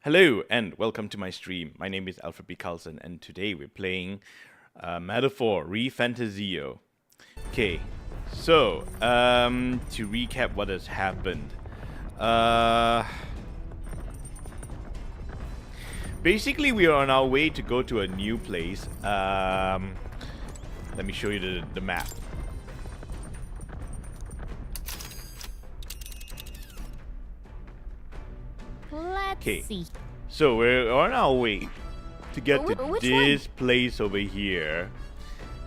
Hello and welcome to my stream. My name is Alfred B. Carlson and today we're playing Metaphor Re-Fantazio. Okay, so to recap what has happened. Basically we are on our way to go to a new place. Let me show you the map. Let's see. So we're on our way to get to Which this place over here,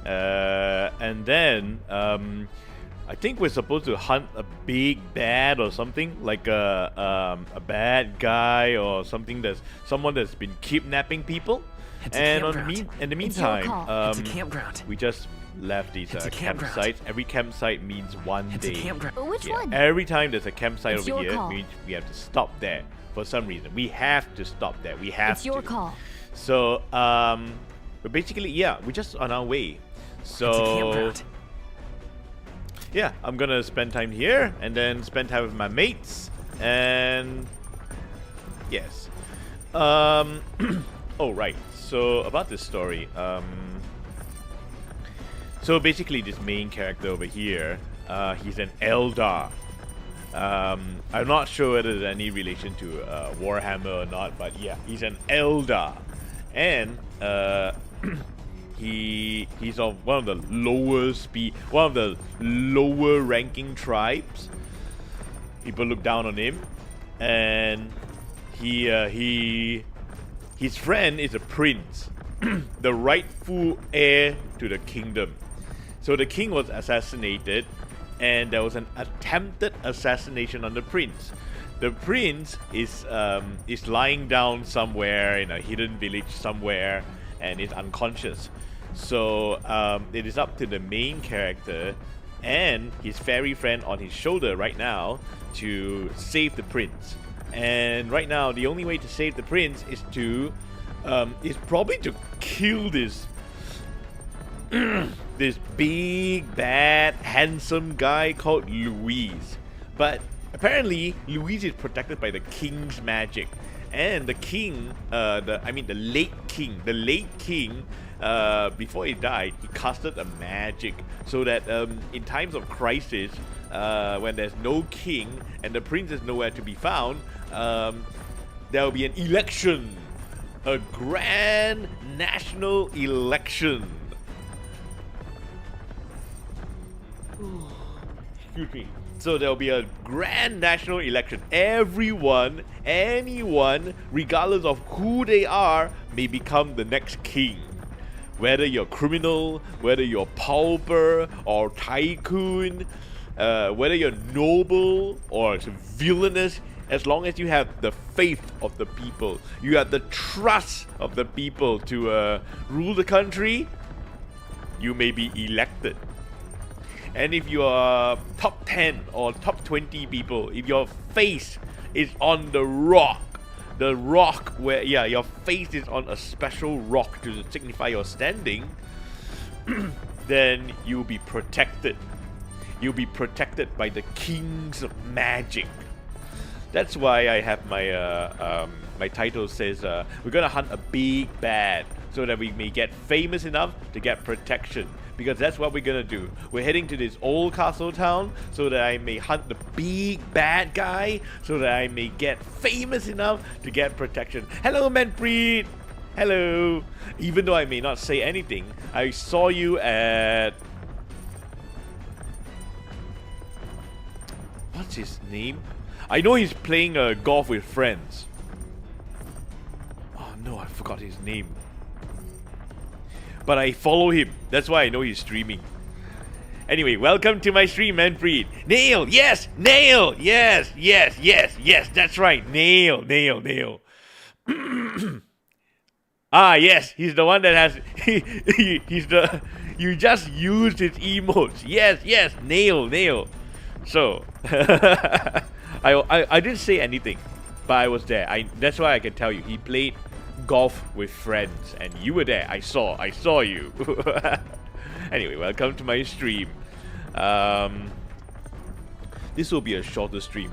and then I think we're supposed to hunt a big bad or something, like a bad guy or something someone that's been kidnapping people. It's a And campground. in the It's your meantime, call. It's a campground. we just left these It's a campground. campsites. Every campsite means one It's day. a campground. Which Yeah, one? every time there's a campsite It's over your here, call. means we have to stop there for some reason. We have to stop there. We have It's your to. call. So, but basically, yeah, we're just on our way. So, It's a campground. yeah, I'm gonna spend time here and then spend time with my mates. And yes, oh right. So about this story, so basically, this main character over here, he's an Eldar. I'm not sure whether there's any relation to Warhammer or not, but yeah, he's an Eldar, and he's of one of the lower ranking tribes. People look down on him, and his friend is a prince, the rightful heir to the kingdom. So the king was assassinated, and there was an attempted assassination on the prince. The prince is lying down somewhere in a hidden village somewhere and is unconscious. So it is up to the main character and his fairy friend on his shoulder right now to save the prince. And right now, the only way to save the prince is probably to kill this this big, bad, handsome guy called Louise. But apparently, Louise is protected by the king's magic. And the king, the late king, before he died, he casted a magic so that in times of crisis, when there's no king and the prince is nowhere to be found, there will be an election, a grand national election. Excuse me. So there'll be a grand national election. Anyone, regardless of who they are, may become the next king. Whether you're criminal, whether you're pauper or tycoon, whether you're noble or villainous, as long as you have the faith of the people, you have the trust of the people to rule the country, you may be elected. And if you are top 10 or top 20 people, if your face is on the rock where, yeah, your face is on a special rock to signify your standing, then you'll be protected. You'll be protected by the king's magic. That's why I have my my title says we're gonna hunt a big bad so that we may get famous enough to get protection. Because that's what we're gonna do. We're heading to this old castle town so that I may hunt the big bad guy, so that I may get famous enough to get protection. Hello, Manfred! Hello! Even though I may not say anything, I saw you at... What's his name? I know he's playing golf with friends. Oh no, I forgot his name. But I follow him. That's why I know he's streaming. Anyway, welcome to my stream, Manfred. Nail! Yes! Nail! Yes! Yes! Yes! Yes! That's right! Nail! Nail! Nail! Ah, yes! He's the one that has... he's the... You just used his emotes. Yes! Yes! Nail! Nail! So... I didn't say anything. But I was there. That's why I can tell you. He played golf with friends, and you were there. I saw you. Anyway, welcome to my stream. This will be a shorter stream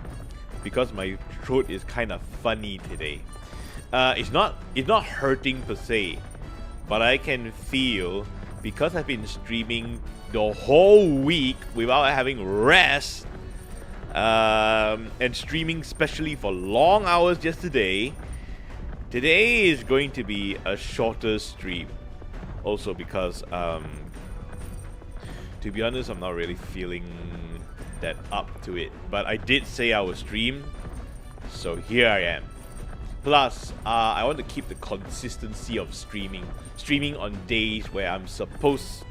because my throat is kind of funny today. it's not hurting per se, but I can feel, because I've been streaming the whole week without having rest, and streaming especially for long hours just today is going to be a shorter stream. Also because, to be honest, I'm not really feeling that up to it. But I did say I would stream, so here I am. Plus, I want to keep the consistency of streaming on days where I supposed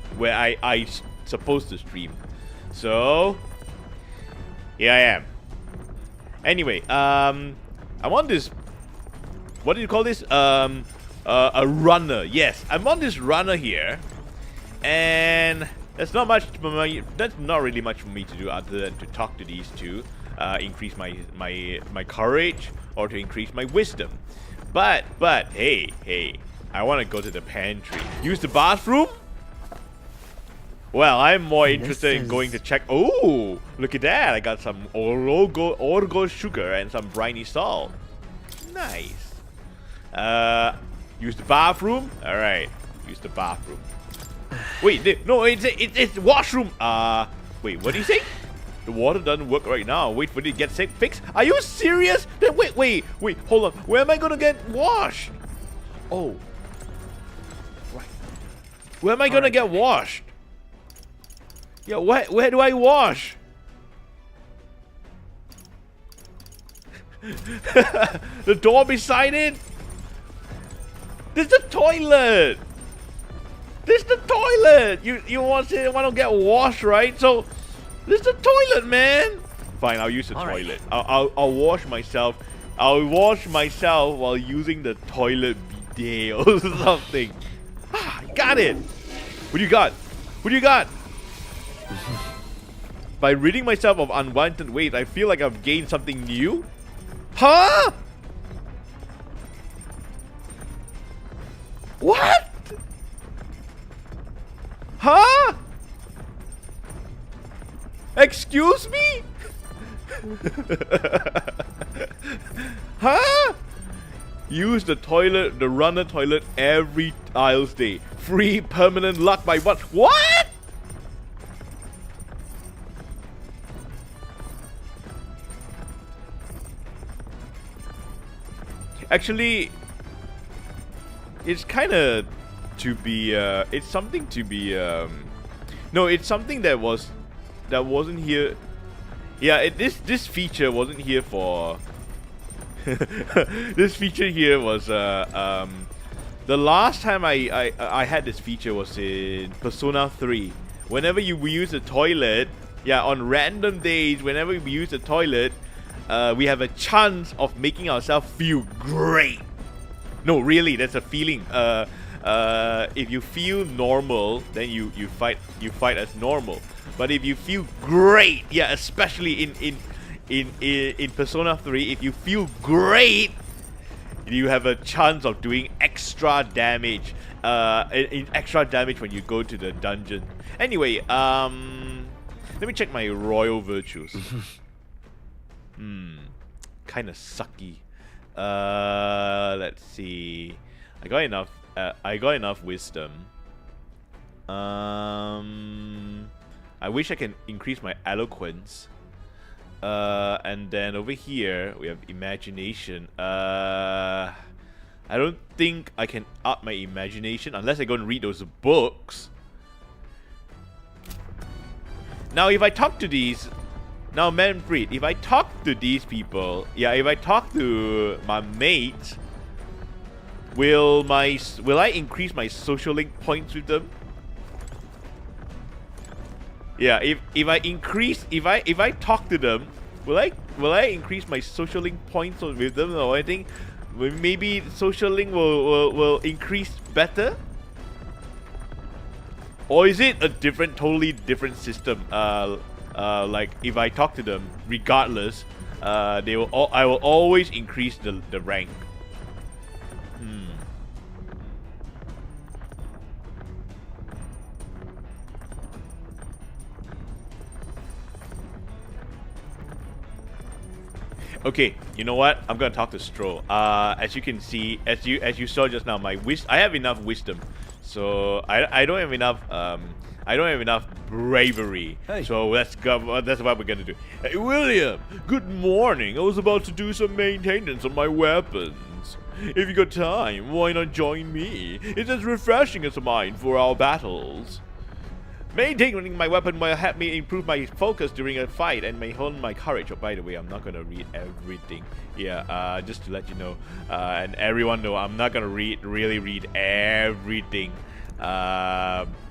to stream. So here I am. Anyway, I'm on this. What do you call this? A runner. Yes, I'm on this runner here, and that's not really much for me to do other than to talk to these two, increase my courage, or to increase my wisdom. But hey, I want to go to the pantry. Use the bathroom? Well, I'm more interested in going to check. Oh, look at that. I got some orgo sugar and some briny salt. Nice. Use the bathroom? Alright. Use the bathroom. Wait, no, it's washroom. Wait, what do you say? The water doesn't work right now. Wait for it to get fixed. Are you serious? Then wait, hold on. Where am I gonna get washed? Oh. Right. Where am I gonna get washed? Yeah, where do I wash? The door beside it? This is the toilet! This is the toilet! You want to get washed, right? So, this is the toilet, man! Fine, I'll use the toilet. Right. I'll wash myself. I'll wash myself while using the toilet bidet or something. Got it! What do you got? What do you got? By ridding myself of unwanted waste, I feel like I've gained something new. Huh? What? Huh? Excuse me? Huh? Use the toilet, the runner toilet every Isles day. Free permanent luck by what? What? Actually, it's kind of to be, it's something to be, no, it's something that wasn't here. Yeah, this feature wasn't here for, this feature here was, the last time I had this feature was in Persona 3. Whenever we use the toilet, yeah, on random days, whenever we use the toilet, we have a chance of making ourselves feel great. No, really, that's a feeling. If you feel normal, then you fight as normal. But if you feel great, yeah, especially in Persona 3, if you feel great, you have a chance of doing extra damage. Extra damage when you go to the dungeon. Anyway, let me check my royal virtues. Kind of sucky. Let's see. I got enough wisdom. I wish I can increase my eloquence. And then over here we have imagination. I don't think I can up my imagination unless I go and read those books. Now, if I talk to these. Now, Manfred, if I talk to these people, yeah, if I talk to my mates, will I increase my social link points with them? Yeah, if I talk to them, will I increase my social link points with them? Or I think maybe social link will increase better. Or is it a totally different system? Like if I talk to them, regardless, I will always increase the rank. Okay, you know what? I'm gonna talk to Stroll. As you can see, as you saw just now, I have enough wisdom, so I don't have enough I don't have enough bravery. Hey. So that's what we're gonna do. Hey William, good morning. I was about to do some maintenance on my weapons. If you got time, why not join me? It's as refreshing as mine for our battles. Maintaining my weapon will help me improve my focus during a fight and may hone my courage. Oh, by the way, I'm not gonna read everything. Yeah, just to let you know, and everyone know, I'm not gonna really read everything,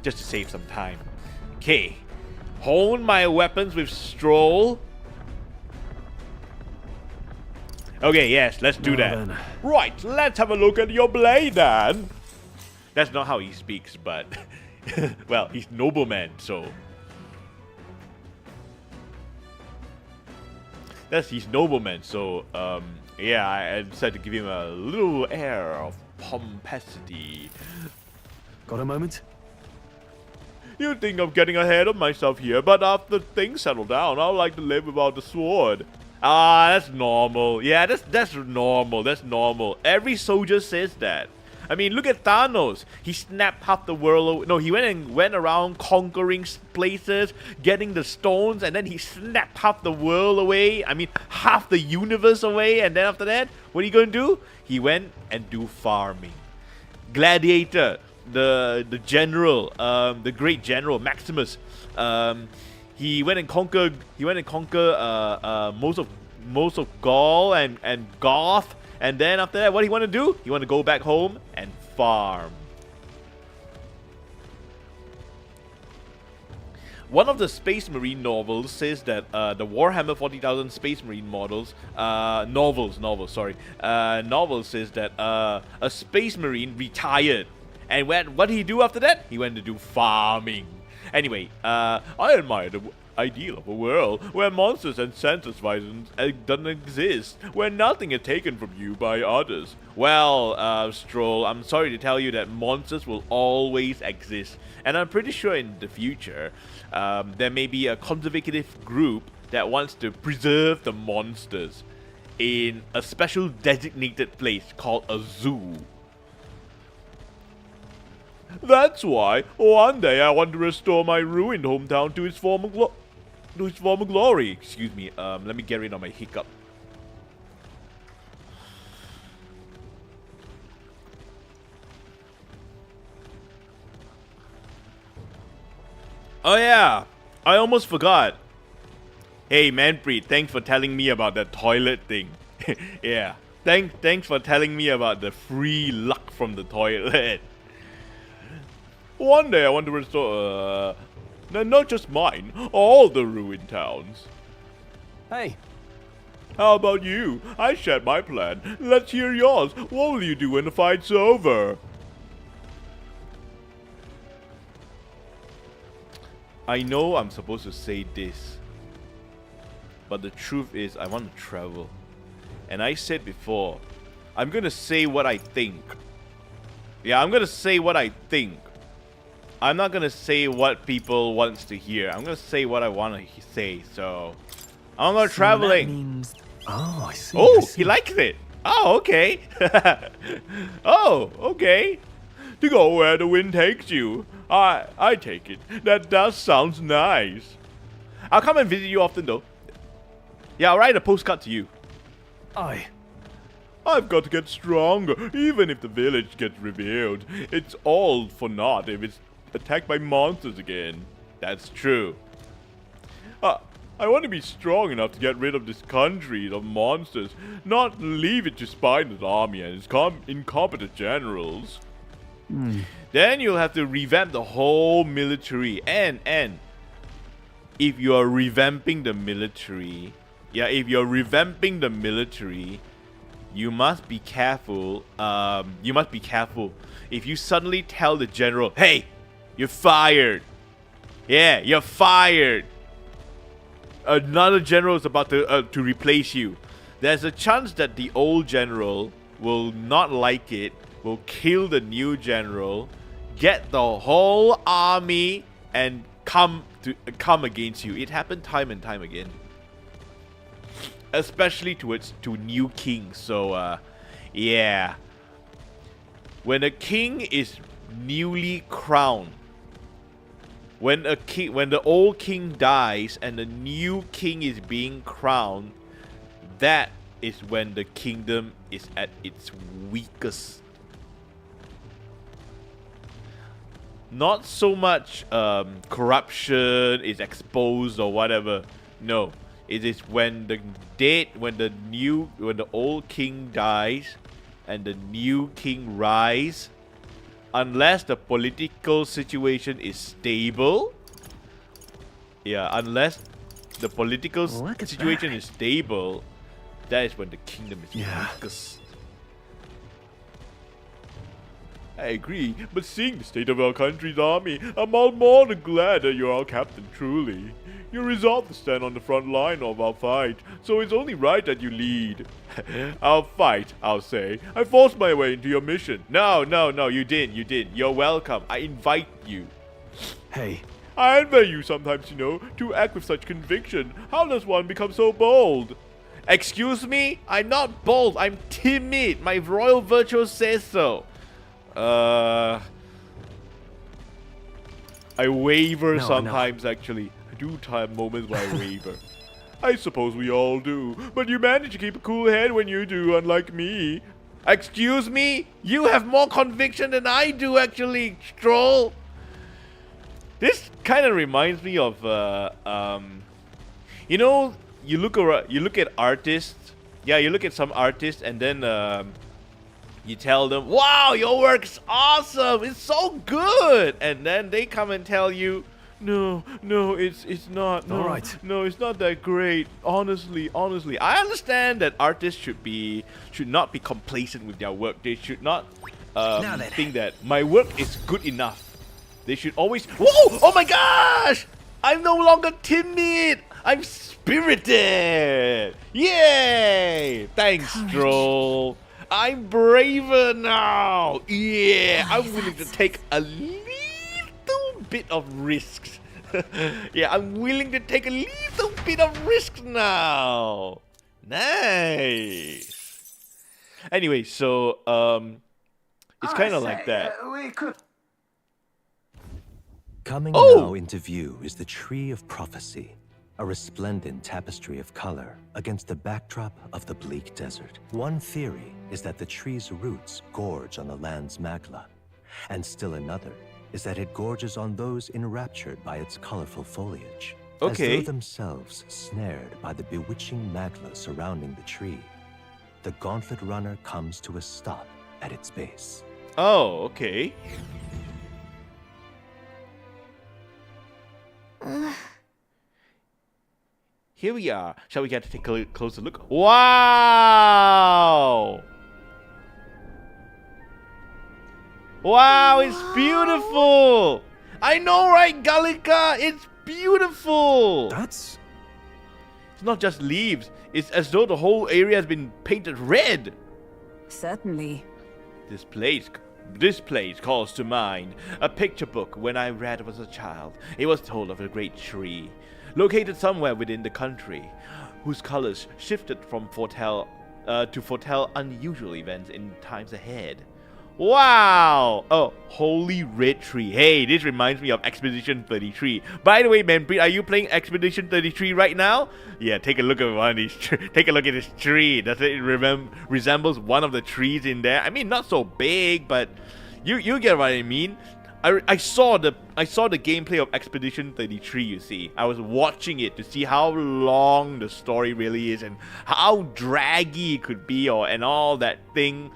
just to save some time. Okay, hone my weapons with Stroll. Okay, yes, let's do that. Then. Right, let's have a look at your blade then. That's not how he speaks, but well, he's nobleman, so that's his nobleman. So yeah, I decided to give him a little air of pomposity. Got a moment? You think I'm getting ahead of myself here, but after things settle down, I'd like to live without the sword. Ah, that's normal. Yeah, that's normal. That's normal. Every soldier says that. I mean, look at Thanos. He snapped half the world. No, he went around conquering places, getting the stones, and then he snapped half the world away. I mean, half the universe away. And then after that, what are you going to do? He went and do farming. Gladiator, the general, the great general Maximus. He went and conquered. Most of Gaul and Goth. And then after that, what do you want to do? You want to go back home and farm. One of the Space Marine novels says that the Warhammer 40,000 Space Marine novels says that a Space Marine retired. And what did he do after that? He went to do farming. Anyway, I admire the ideal of a world where monsters and senseless violence don't exist, where nothing is taken from you by others. Well, Stroll, I'm sorry to tell you that monsters will always exist, and I'm pretty sure in the future, there may be a conservative group that wants to preserve the monsters in a special designated place called a zoo. That's why one day I want to restore my ruined hometown to its former glory. Excuse me. Let me get rid of my hiccup. Oh yeah, I almost forgot. Hey Manpreet, thanks for telling me about that toilet thing. Yeah, thanks for telling me about the free luck from the toilet. One day I want to restore, not just mine, all the ruined towns. Hey. How about you? I shared my plan. Let's hear yours. What will you do when the fight's over? I know I'm supposed to say this, but the truth is I want to travel. And I said before, I'm gonna say what I think. Yeah, I'm gonna say what I think. I'm not gonna say what people wants to hear. I'm gonna say what I want to say. So I'm going traveling. That means... Oh, I see. Oh, I see. he likes it. Oh, okay. Oh, okay. To go where the wind takes you. I take it. That does sounds nice. I'll come and visit you often though. Yeah, I'll write a postcard to you. I've got to get stronger, even if the village gets revealed. It's all for naught if it's attacked by monsters again. That's true. I want to be strong enough to get rid of this country of monsters, not leave it to spineless army and its incompetent generals. Then you'll have to revamp the whole military. And if you are revamping the military, you must be careful. If you suddenly tell the general, hey, you're fired. Yeah, you're fired. Another general is about to replace you. There's a chance that the old general will not like it, will kill the new general, get the whole army, and come against you. It happened time and time again. especially to new kings. So yeah, when a king is newly crowned, when the old king dies and the new king is being crowned, that is when the kingdom is at its weakest. Not so much corruption is exposed or whatever. No, it is when the old king dies and the new king rise. Unless the political situation is stable. Yeah, unless the political situation is stable, that is when the kingdom is weakest. I agree, but seeing the state of our country's army, I'm all more than glad that you're our captain, truly. You're resolved to stand on the front line of our fight, so it's only right that you lead. I'll fight, I'll say. I forced my way into your mission. No, you didn't. You're welcome. I invite you. Hey. I envy you sometimes, to act with such conviction. How does one become so bold? Excuse me? I'm not bold, I'm timid. My royal virtue says so. I waver sometimes, actually. I do have moments where I waver. I suppose we all do, but you manage to keep a cool head when you do, unlike me. Excuse me? You have more conviction than I do, actually, Stroll. This kind of reminds me of, you look at artists. Yeah, you look at some artists and then, you tell them, wow, your work's awesome, it's so good. And then they come and tell you, no, it's not. No, all right. No, it's not that great. Honestly. I understand that artists should not be complacent with their work. They should not think that my work is good enough. They should always, whoa, oh my gosh! I'm no longer timid. I'm spirited. Yay! Thanks, Stroll. I'm braver now. Yeah, I'm willing to take a little bit of risks. Yeah, I'm willing to take a little bit of risks now. Nice. Anyway, so it's kind of like that. Coming now into view is the Tree of Prophecy, a resplendent tapestry of color against the backdrop of the bleak desert. One theory is that the tree's roots gorge on the land's magla, and still another is that it gorges on those enraptured by its colorful foliage, as though themselves snared by the bewitching magla surrounding the tree. The gauntlet runner comes to a stop at its base. Oh, okay. Here we are. Shall we get to take a closer look? Wow! Wow, it's beautiful! I know, right, Gallica? It's beautiful! It's not just leaves. It's as though the whole area has been painted red. Certainly. This place calls to mind a picture book when I read as a child. It was told of a great tree, located somewhere within the country, whose colors shifted from to foretell unusual events in times ahead. Wow! Oh, holy red tree. Hey, this reminds me of Expedition 33. By the way, Manpreet, are you playing Expedition 33 right now? Yeah, take a look at one of these. Take a look at this tree. Does it resembles one of the trees in there? I mean, not so big, but you get what I mean. I saw the gameplay of Expedition 33, you see. I was watching it to see how long the story really is and how draggy it could be and all that thing.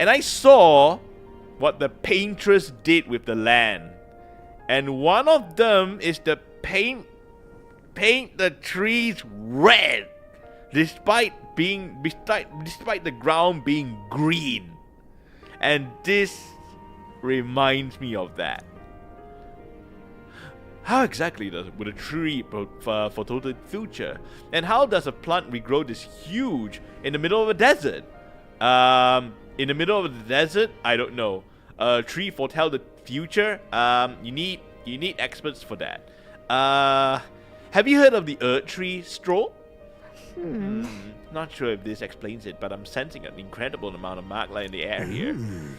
And I saw what the paintress did with the land. And one of them is to paint the trees red, despite the ground being green. And this reminds me of that. How exactly would a tree foretold the future? And how does a plant regrow this huge in the middle of a desert? In the middle of the desert, I don't know. A tree foretell the future. You need experts for that. Have you heard of the Earth tree, Stroll? Not sure if this explains it, but I'm sensing an incredible amount of magma in the air here.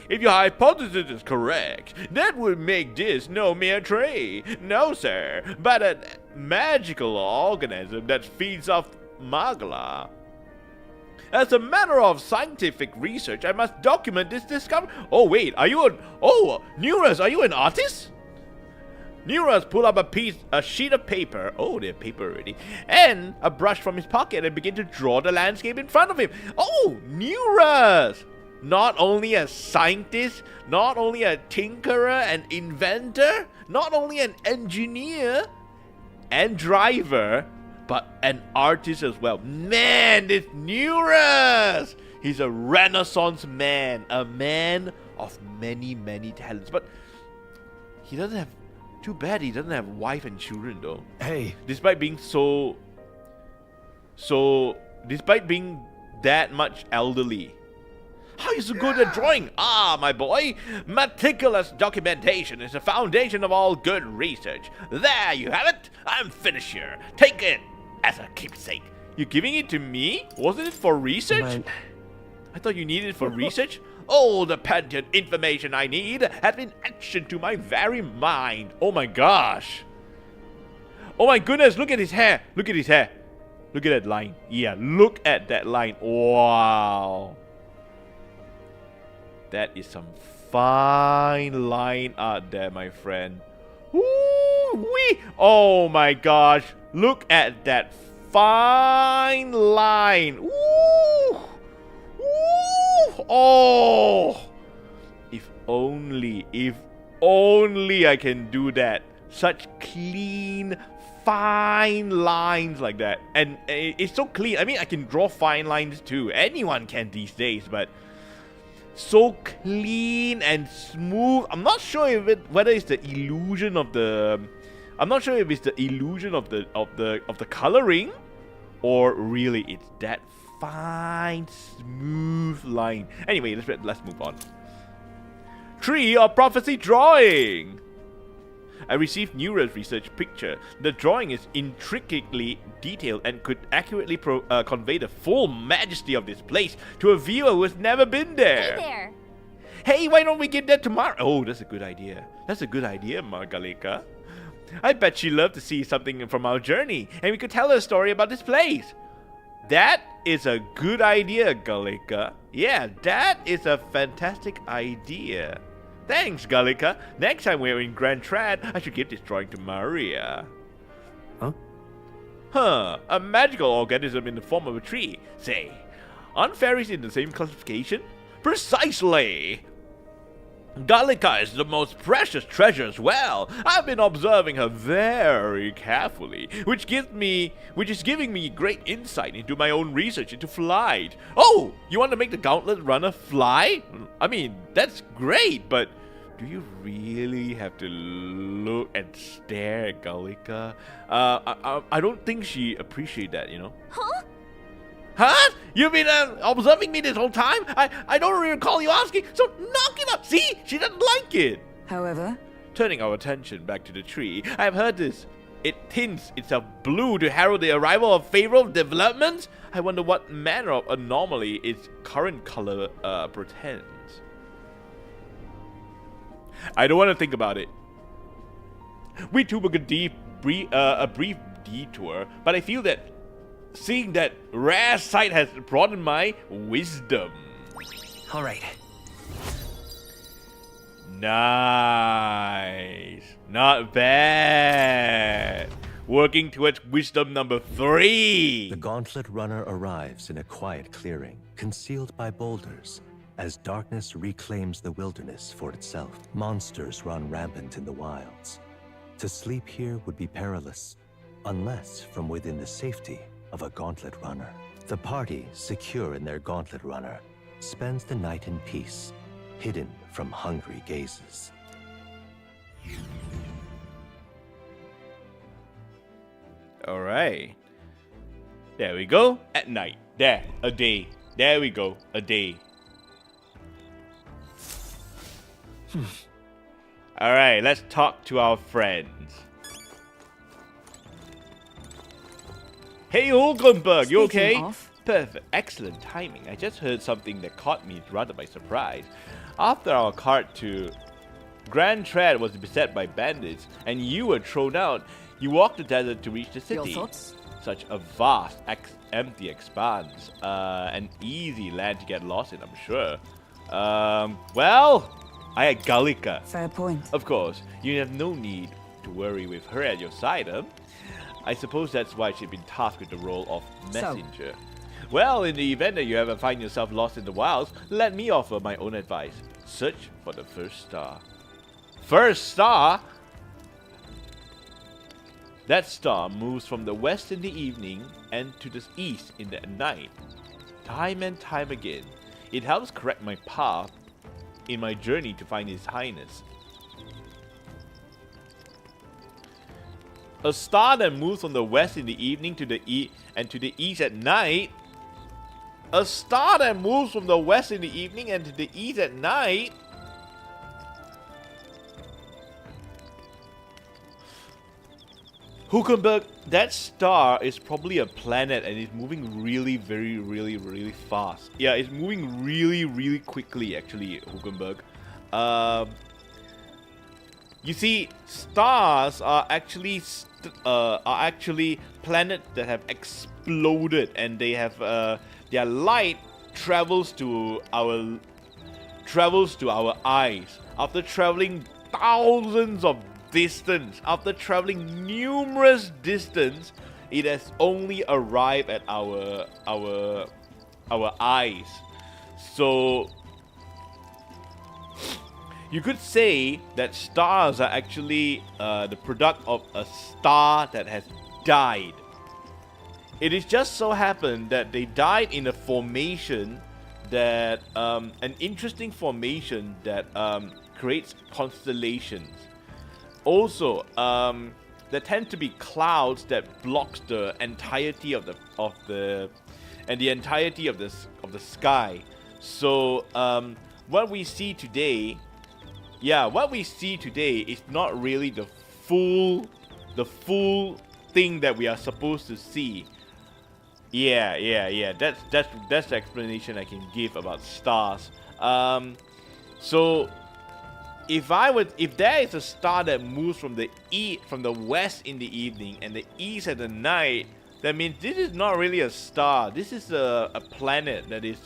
If your hypothesis is correct, that would make this no mere tree. No, sir, but a magical organism that feeds off magma. As a matter of scientific research, I must document this discovery. Oh, wait, are you Neuras, are you an artist? Neuras pull up a sheet of paper, they're paper already, and a brush from his pocket and begin to draw the landscape in front of him. Oh, Neuras! Not only a scientist, not only a tinkerer and inventor, not only an engineer and driver, but an artist as well. Man, this Neuras! He's a Renaissance man, a man of many, many talents. But he doesn't have, too bad he doesn't have wife and children though. Hey. Despite being despite being that much elderly. How are you so good at drawing? Ah, my boy, meticulous documentation is the foundation of all good research. There you have it. I'm finished here. Take it as a keepsake. You're giving it to me? Wasn't it for research? I thought you needed it for research. All the patent information I need has been etched to my very mind. Oh my gosh. Oh my goodness, look at his hair. Look at his hair. Look at that line. Yeah, look at that line. Wow. That is some fine line art there, my friend. Woo-wee. Oh my gosh. Look at that fine line. Woo! Woo! Oh! If only I can do that. Such clean, fine lines like that. And it's so clean. I mean, I can draw fine lines too. Anyone can these days, but so clean and smooth. I'm not sure whether it's the illusion of the coloring, or really it's that fine, smooth line. Anyway, let's move on. Tree of Prophecy drawing. I received Neura's research picture. The drawing is intricately detailed and could accurately convey the full majesty of this place to a viewer who has never been there. Hey there. Hey, why don't we get there tomorrow? Oh, that's a good idea. That's a good idea, Margalika. I bet she'd love to see something from our journey, and we could tell her a story about this place. That is a good idea, Galika. Yeah, that is a fantastic idea. Thanks, Galika. Next time we're in Grand Trad, I should give this drawing to Maria. Huh, a magical organism in the form of a tree. Say, aren't fairies in the same classification? Precisely! Galika is the most precious treasure as well. I've been observing her very carefully, which is giving me great insight into my own research into flight. Oh, you want to make the Gauntlet Runner fly? I mean, that's great, but do you really have to look and stare at Galika? I don't think she appreciates that, you know? Huh? Huh? You've been observing me this whole time? I don't recall you asking, so knock it up. See? She doesn't like it. However, Turning our attention back to the tree, I have heard this. It tints itself blue to herald the arrival of favorable developments. I wonder what manner of anomaly its current color portends. I don't want to think about it. We took a brief detour, but I feel that seeing that rare sight has broadened my wisdom. All right. Nice. Not bad. Working towards wisdom number 3. The Gauntlet Runner arrives in a quiet clearing, concealed by boulders. As darkness reclaims the wilderness for itself, monsters run rampant in the wilds. To sleep here would be perilous, unless from within the safety of a Gauntlet Runner. The party, secure in their Gauntlet Runner, spends the night in peace, hidden from hungry gazes. All right. There we go. At night. There. A day. There we go. A day. All right. Let's talk to our friends. Hey Hulkenberg, you Speaking okay? of- Perfect, excellent timing. I just heard something that caught me rather by surprise. After our cart to Grand Trad was beset by bandits and you were thrown out, you walked the desert to reach the Your city. thoughts? Such a vast, empty expanse. An easy land to get lost in, I'm sure. Well, I had Gallica. Fair point. Of course, you have no need to worry with her at your side, I suppose that's why she'd been tasked with the role of messenger. Well, in the event that you ever find yourself lost in the wilds, let me offer my own advice. Search for the first star. First star? That star moves from the west in the evening and to the east in the night. Time and time again, it helps correct my path in my journey to find His Highness. A star that moves from the west in the evening to the east at night. A star that moves from the west in the evening and to the east at night. Hulkenberg, that star is probably a planet and it's moving really fast. Yeah, it's moving really quickly actually, Hulkenberg. You see, stars are actually planets that have exploded, and they have their light travels to our eyes after traveling thousands of distance. After traveling numerous distance, it has only arrived at our eyes. So you could say that stars are actually the product of a star that has died. It is just so happened that they died in a formation that, an interesting formation that creates constellations. Also, there tend to be clouds that blocks the entirety of the entirety of the sky. So, what we see today. Yeah, what we see today is not really the full thing that we are supposed to see. Yeah. That's the explanation I can give about stars. So if there is a star that moves from the west in the evening and the east at the night, that means this is not really a star. This is a planet that is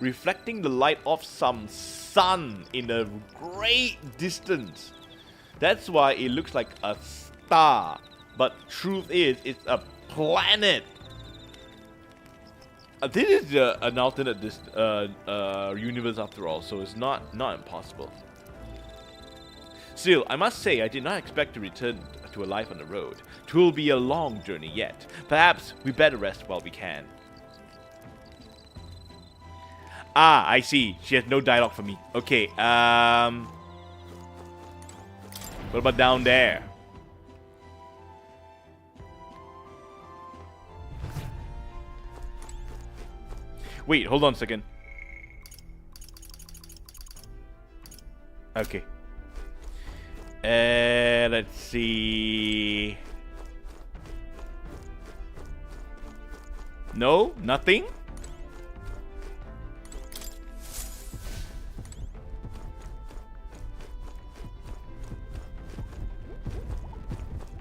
reflecting the light of some sun in a great distance. That's why it looks like a star. But truth is, it's a planet. This is an alternate universe after all, so it's not impossible. Still, I must say I did not expect to return to a life on the road. 'Twill be a long journey yet. Perhaps we better rest while we can. Ah, I see. She has no dialogue for me. Okay, what about down there? Wait, hold on a second. Okay. Let's see. No, nothing.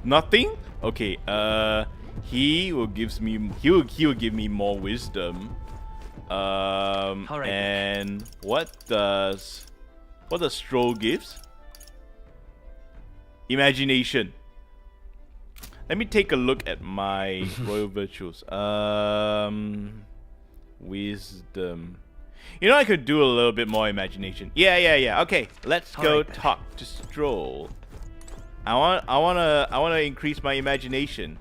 Nothing. Okay. He will give me more wisdom. right. And what does Stroll gives? Imagination. Let me take a look at my royal virtues. Wisdom. You know, I could do a little bit more imagination. Yeah. Okay, let's go right, talk to Stroll. I wanna increase my imagination.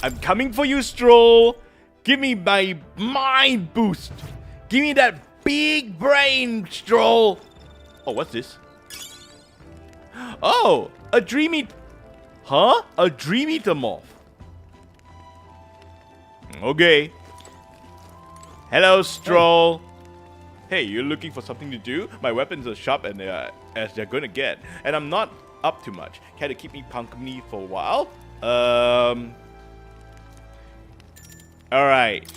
I'm coming for you, Stroll. Give me my mind boost. Give me that big brain, Stroll. Oh, what's this? Oh, a dreamy... Huh? A dream eater morph. Okay. Hello, Stroll. Hey, you're looking for something to do? My weapons are sharp and as they're gonna get. And I'm not up too much. Care to keep me company for a while? Alright.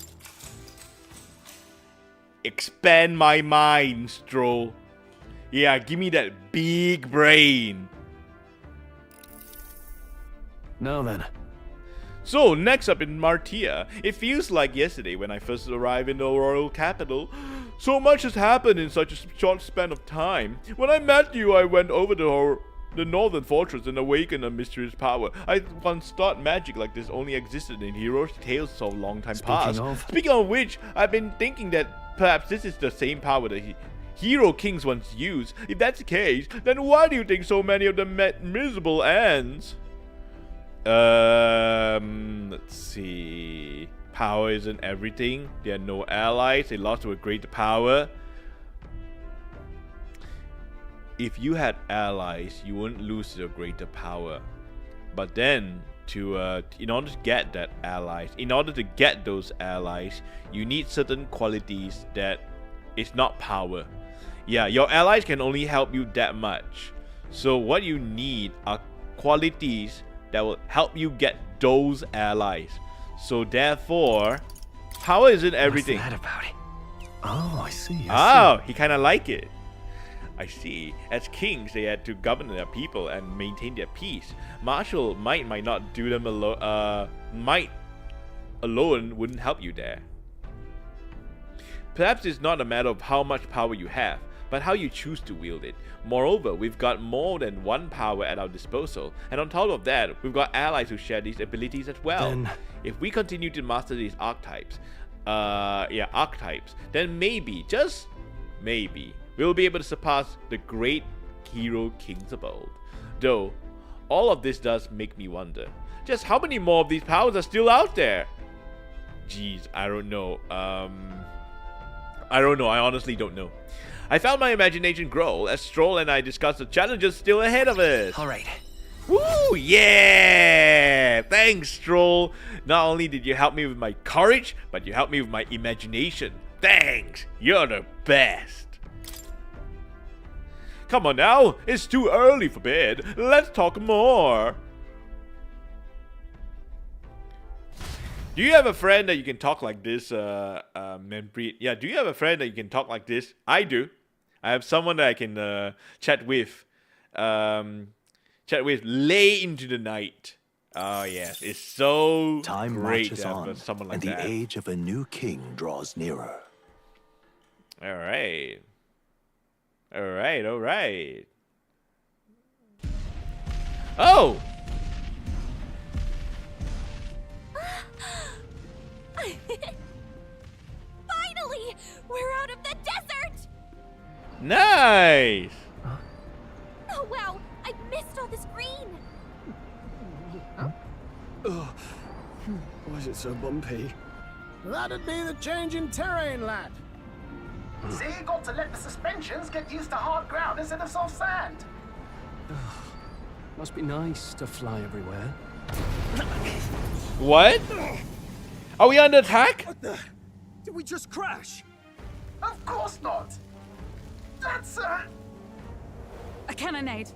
Expand my mind, Stroll. Yeah, give me that big brain. Now then. So, next up in Martia, it feels like yesterday when I first arrived in the royal capital. So much has happened in such a short span of time. When I met you, I went over to the northern fortress and awakened a mysterious power. I once thought magic like this only existed in heroes' tales so long time past. Speaking of which, I've been thinking that perhaps this is the same power that hero kings once used. If that's the case, then why do you think so many of them met miserable ends? Let's see. Power isn't everything. There are no allies. They lost to a greater power. If you had allies, you wouldn't lose to a greater power. But then, in order to get that allies, in order to get those allies, you need certain qualities that is not power. Yeah, your allies can only help you that much. So what you need are qualities that will help you get those allies. So therefore, power isn't everything. What's that about it? Oh, I see. He kind of like it. I see. As kings, they had to govern their people and maintain their peace. Martial might not do them alone. Might alone wouldn't help you there. Perhaps it's not a matter of how much power you have, but how you choose to wield it. Moreover, we've got more than one power at our disposal, and on top of that, we've got allies who share these abilities as well. Then... if we continue to master these archetypes, then maybe, just maybe, we'll be able to surpass the great hero kings of old. Though, all of this does make me wonder, just how many more of these powers are still out there? Jeez, I don't know. I honestly don't know. I found my imagination grow as Stroll and I discussed the challenges still ahead of us. Alright. Woo! Yeah! Thanks, Stroll. Not only did you help me with my courage, but you helped me with my imagination. Thanks! You're the best. Come on now, it's too early for bed. Let's talk more. Do you have a friend that you can talk like this, Manpreet? Yeah, do you have a friend that you can talk like this? I do. I have someone that I can chat with late into the night. Oh yes, it's so Time great marches to have on, someone like and the that. age of a new king draws nearer. All right. Oh! Finally! We're out of the desert! Nice! Oh wow, I missed all this green! Why is it so bumpy? That'd be the change in terrain, lad. See, you got to let the suspensions get used to hard ground instead of soft sand. Must be nice to fly everywhere. What? Are we under attack? What the? Did we just crash? Of course not. That's A cannonade.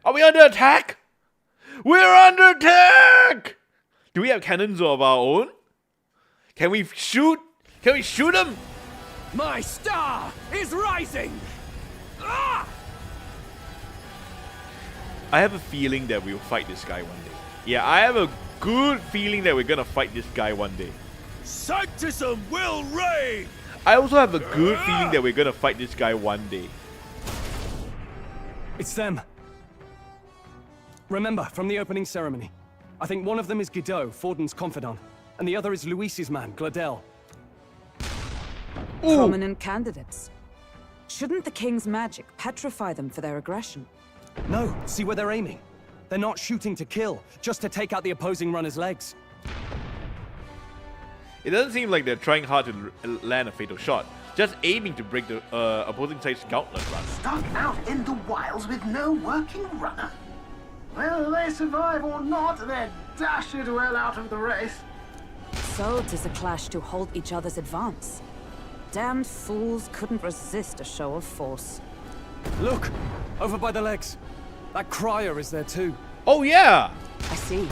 Are we under attack? We're under attack! Do we have cannons of our own? Can we shoot? Can we shoot them? My star is rising! Ah! I have a feeling that we'll fight this guy one day. Yeah, I have a good feeling that we're gonna fight this guy one day. Sanctism will reign! I also have a good feeling that we're gonna fight this guy one day. It's them. Remember, from the opening ceremony. I think one of them is Guido, Forden's confidant, and the other is Luis's man, Gladel. Prominent candidates. Shouldn't the king's magic petrify them for their aggression? No, see where they're aiming. They're not shooting to kill, just to take out the opposing runner's legs. It doesn't seem like they're trying hard to land a fatal shot, just aiming to break the opposing side's gauntlet run. stuck out in the wilds with no working runner. Whether they survive or not, they're dashed well out of the race. So 'tis a clash to halt each other's advance. Damned fools couldn't resist a show of force. Look! Over by the legs. That crier is there too. Oh yeah! I see.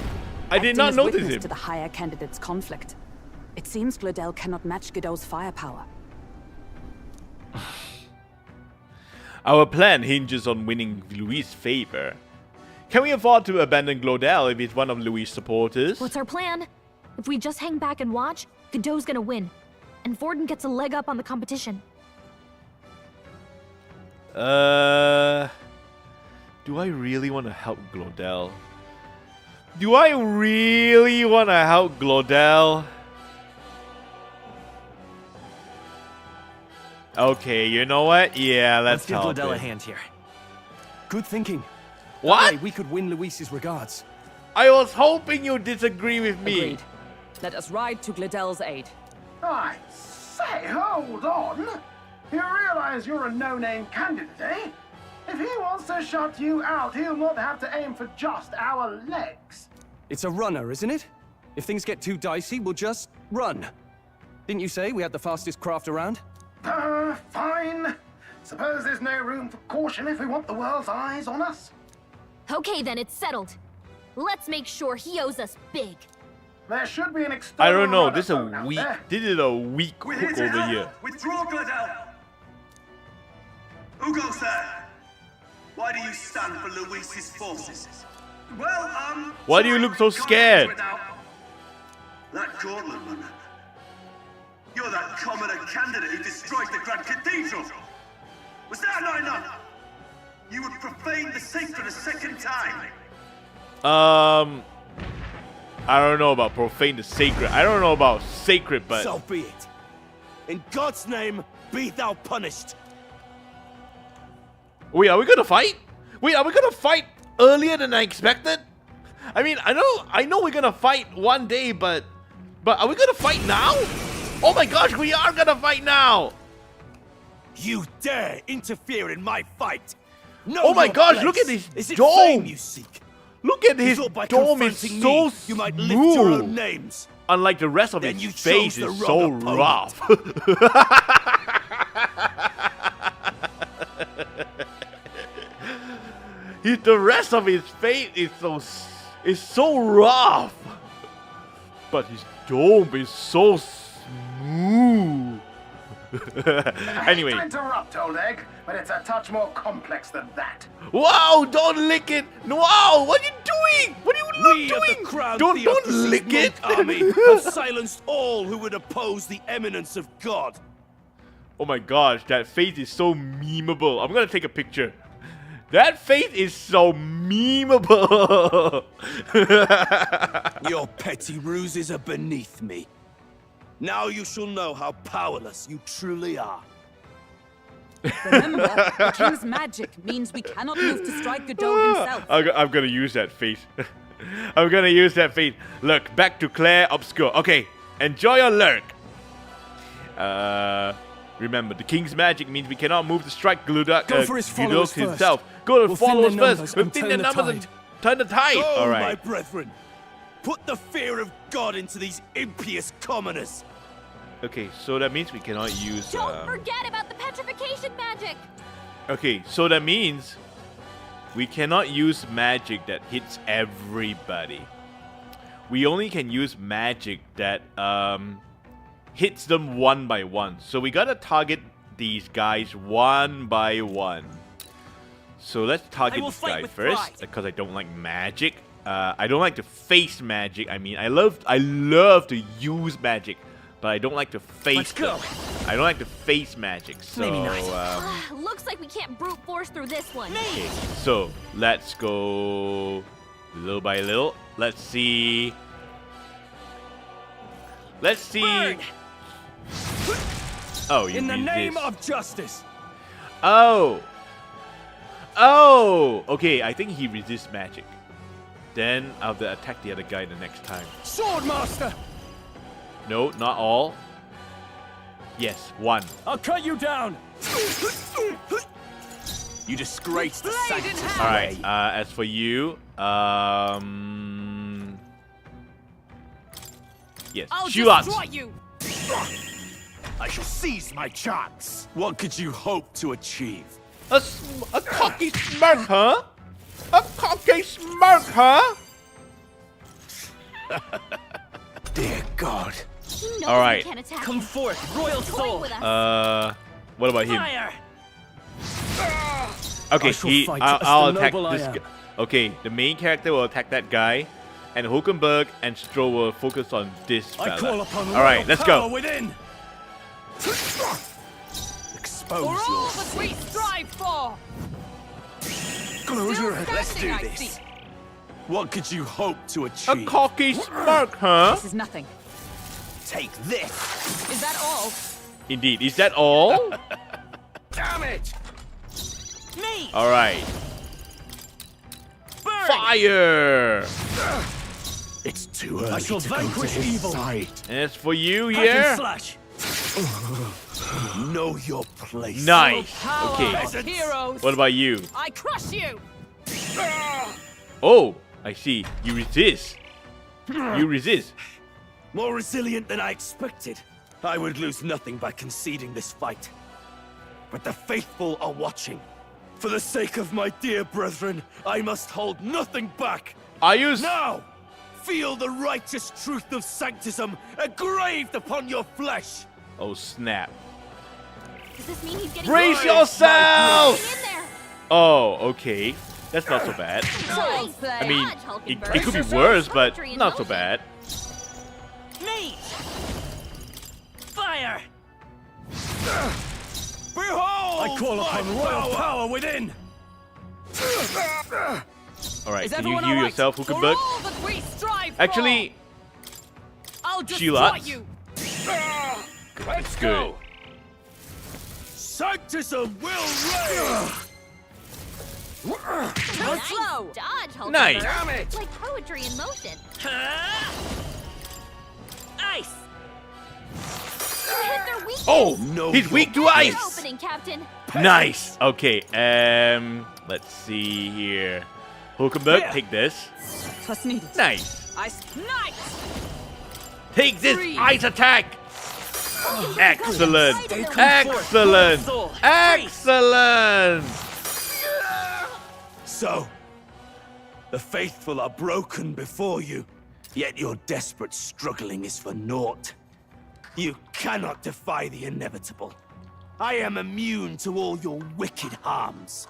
I did not Acting as notice witness him. to the higher candidate's conflict. It seems Glodell cannot match Godot's firepower. Our plan hinges on winning Louis' favor. Can we afford to abandon Glodell if he's one of Louis' supporters? What's our plan? If we just hang back and watch, Godot's gonna win. And Forden gets a leg up on the competition. Do I really want to help Glodell? Do I really want to help Glodell? Okay, you know what? Yeah, let's give help Glodell a him. hand here. Good thinking. What? That way we could win Luis's regards. I was hoping you'd disagree with me. Agreed. Let us ride to Glodell's aid. I say, hold on. You realize you're a no-name candidate, eh? If he wants to shut you out, he'll not have to aim for just our legs. It's a runner, isn't it? If things get too dicey, we'll just run. Didn't you say we had the fastest craft around? Fine. Suppose there's no room for caution if we want the world's eyes on us. Okay then, it's settled. Let's make sure he owes us big. There should be an external I don't know. rudder This is a phone out weak. there. This is a weak hook over here. Withdraw, Glodell! Who goes there? Why do you stand for Luis's forces? Well, Why do you look so scared? That gauntlet runner. You're that commoner candidate who destroyed the Grand Cathedral! Was that not enough? You would profane the sacred a second time! I don't know about profane the sacred. I don't know about sacred, but So be it. In God's name, be thou punished. wait, are we gonna fight? Wait, are we gonna fight earlier than I expected? I mean, I know we're gonna fight one day, but are we gonna fight now? Oh my gosh, we are gonna fight now! You dare interfere in my fight. Know Oh my your gosh, place. look at this Is it dome. fame you seek? Look at You his thought by dome, it's confronting so me, you might lift your own smooth. names. Unlike the rest of Then his you face, chose the is so wrong opponent. rough. The rest of his face is so rough, but his dome is so smooth. Anyway, I hate to interrupt, old egg, but it's a touch more complex than that. wow! Don't lick it! Wow! What are you doing? What are you We doing? of the Crown don't Theocracy's lick it! monk army have silenced all who would oppose the eminence of God. Oh my gosh, that face is so memeable. I'm gonna take a picture. That face is so memeable. Your petty ruses are beneath me. Now you shall know how powerless you truly are. Remember, the king's magic means we cannot move to strike Godot himself. I'm gonna use that face. I'm gonna use that face. Look, back to Claire Obscure. Okay, enjoy your lurk. Remember, the king's magic means we cannot move to strike Go for his followers first. himself. Go to We'll thin followers their first. numbers We'll and thin turn their the numbers and tide. turn the tide. Oh, All my right. brethren, put the fear of God into these impious commoners. Okay, so that means we cannot use. Don't forget about the petrification magic! Okay, so that means we cannot use magic that hits everybody. We only can use magic that hits them one by one. So we gotta target these guys one by one. So let's target this guy first because I don't like magic. I don't like to face magic. I mean, I love to use magic, but I don't like to face them. I don't like to face magic. So Looks like we can't brute force through this one. okay, so let's go little by little. Let's see. Let's see. Burn! Oh, you In the mean name this. of justice. Oh, okay, I think he resists magic. Then I'll have to attack the other guy the next time. Swordmaster, No, not all. Yes, one. I'll cut you down. You disgrace the sanctity. Alright, as for you, Yes. I'll Shields. destroy you! I shall seize my chance. What could you hope to achieve? A cocky smirk, huh? A cocky smirk, huh? Dear God. He knows All right. we can't attack Come him. forth, royal Toying soul. with us. What about him? Fire! Okay, I shall fight as I'll the attack noble I this am. guy. Okay, the main character will attack that guy, and Hulkenberg and Stroh will focus on this I fella. call upon All right, royal let's power go. within. Expose For all your that we strive for! Close your head. Let's do Standing, I this. see. What could you hope to A achieve? cocky smirk, huh? This is nothing. Take this. Is that all? Indeed. Is that all? Damn it! Me! All right. Fire! It's too early I shall to go to vanquish his evil. side. And it's for you, Hack and yeah? slash. Know your place. Nice. Power Okay. of heroes! What about you? I crush you! Oh, I see. You resist. You resist. More resilient than I expected. I would lose nothing by conceding this fight. But the faithful are watching. For the sake of my dear brethren, I must hold nothing back. Are you? Now, feel the righteous truth of sanctism engraved upon your flesh. Oh snap! Does this mean he's getting Brace Get yourself! in there! Oh, okay. That's not so bad. Nice. I mean, Dodge, it Hulkenberg. could be worse, but Poetry in not so motion. bad. Me! Fire! Behold! I call upon royal power within! All right, Is can you everyone heal all right? yourself, For Hulkenberg? all that we strive Actually, for! I'll destroy Sheila. you! it's good. Sanctism will reign! Too slow! Dodge, Hulkenberg. Nice. Damn it! It's like poetry in motion. Ice! Hit their weakness. Oh, No, he's you're weak to Good ice. opening, Captain. Nice. Okay. Let's see here. Hulkenberg, Yeah. take this. Plus needed. Nice. Nice! Take this Freeze. ice attack. Excellent. They come Excellent. Soul. Excellent. So, the faithful are broken before you, yet your desperate struggling is for naught. You cannot defy the inevitable. I am immune to all your wicked harms.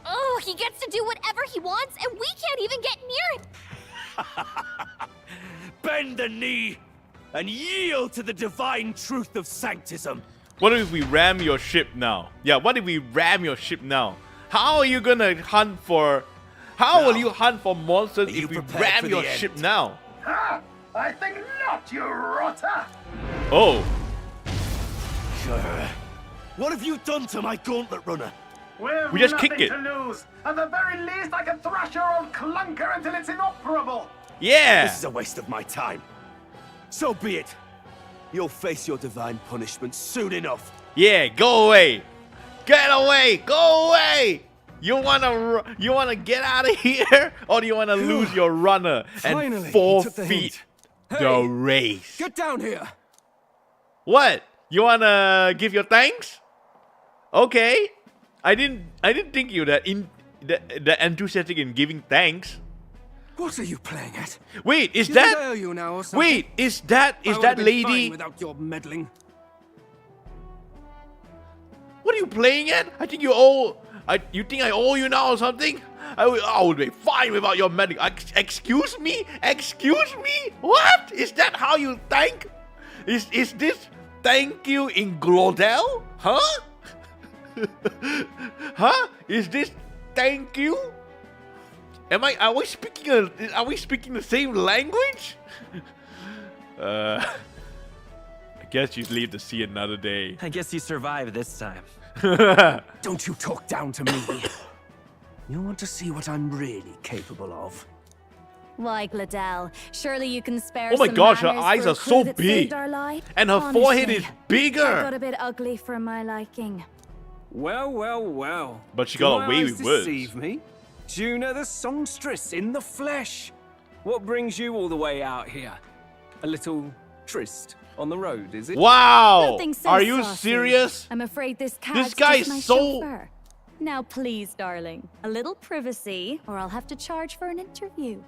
Oh, he gets to do whatever he wants, and we can't even get near it. Bend the knee and yield to the divine truth of sanctism. What if we ram your ship now? Yeah, what if we ram your ship now? How are you gonna hunt for... How will Now, you hunt for monsters are you if we prepared ram for your the end? ship now? Ha! I think not, you rotter! Oh, What have you done to my gauntlet runner? We've We just nothing kicked it. to lose. At the very least, I can thrash your old clunker until it's inoperable. yeah. This is a waste of my time. So be it. You'll face your divine punishment soon enough. Yeah, go away. Get away. Go away. You wanna get out of here, or do you wanna lose your runner Finally, and he took the forfeit hint. the Hey, race? Get down here! What? You wanna give your thanks? Okay. I didn't think you that enthusiastic in giving thanks. What are you playing at? Wait, is Do you think I that? owe you now or something? Wait, is that I would've that been lady? fine without your meddling. What are you playing at? I think you owe. You think I owe you now or something? I would be fine without your medic. Excuse me? Excuse me? What? Is that how you thank? Is this thank you in Glodell? Huh? Huh? Is this thank you? Are we speaking the same language? I guess you'd leave to see another day. I guess you survived this time. Don't you talk down to me. You want to see what I'm really capable of? Why, Gladell, surely you can spare Oh my some gosh, her manners eyes for a are crew so that big. saved our life? And her Honestly, forehead is that got bigger. a bit ugly for my liking. Well, well, well. But she Do got my away eyes with words. deceive me? Juna the songstress in the flesh. What brings you all the way out here? A little tryst on the road, is it? Wow! Nothing so Are you saucy. serious? I'm afraid this This cat's guy just my is so- chauffeur. Now please, darling, a little privacy, or I'll have to charge for an interview.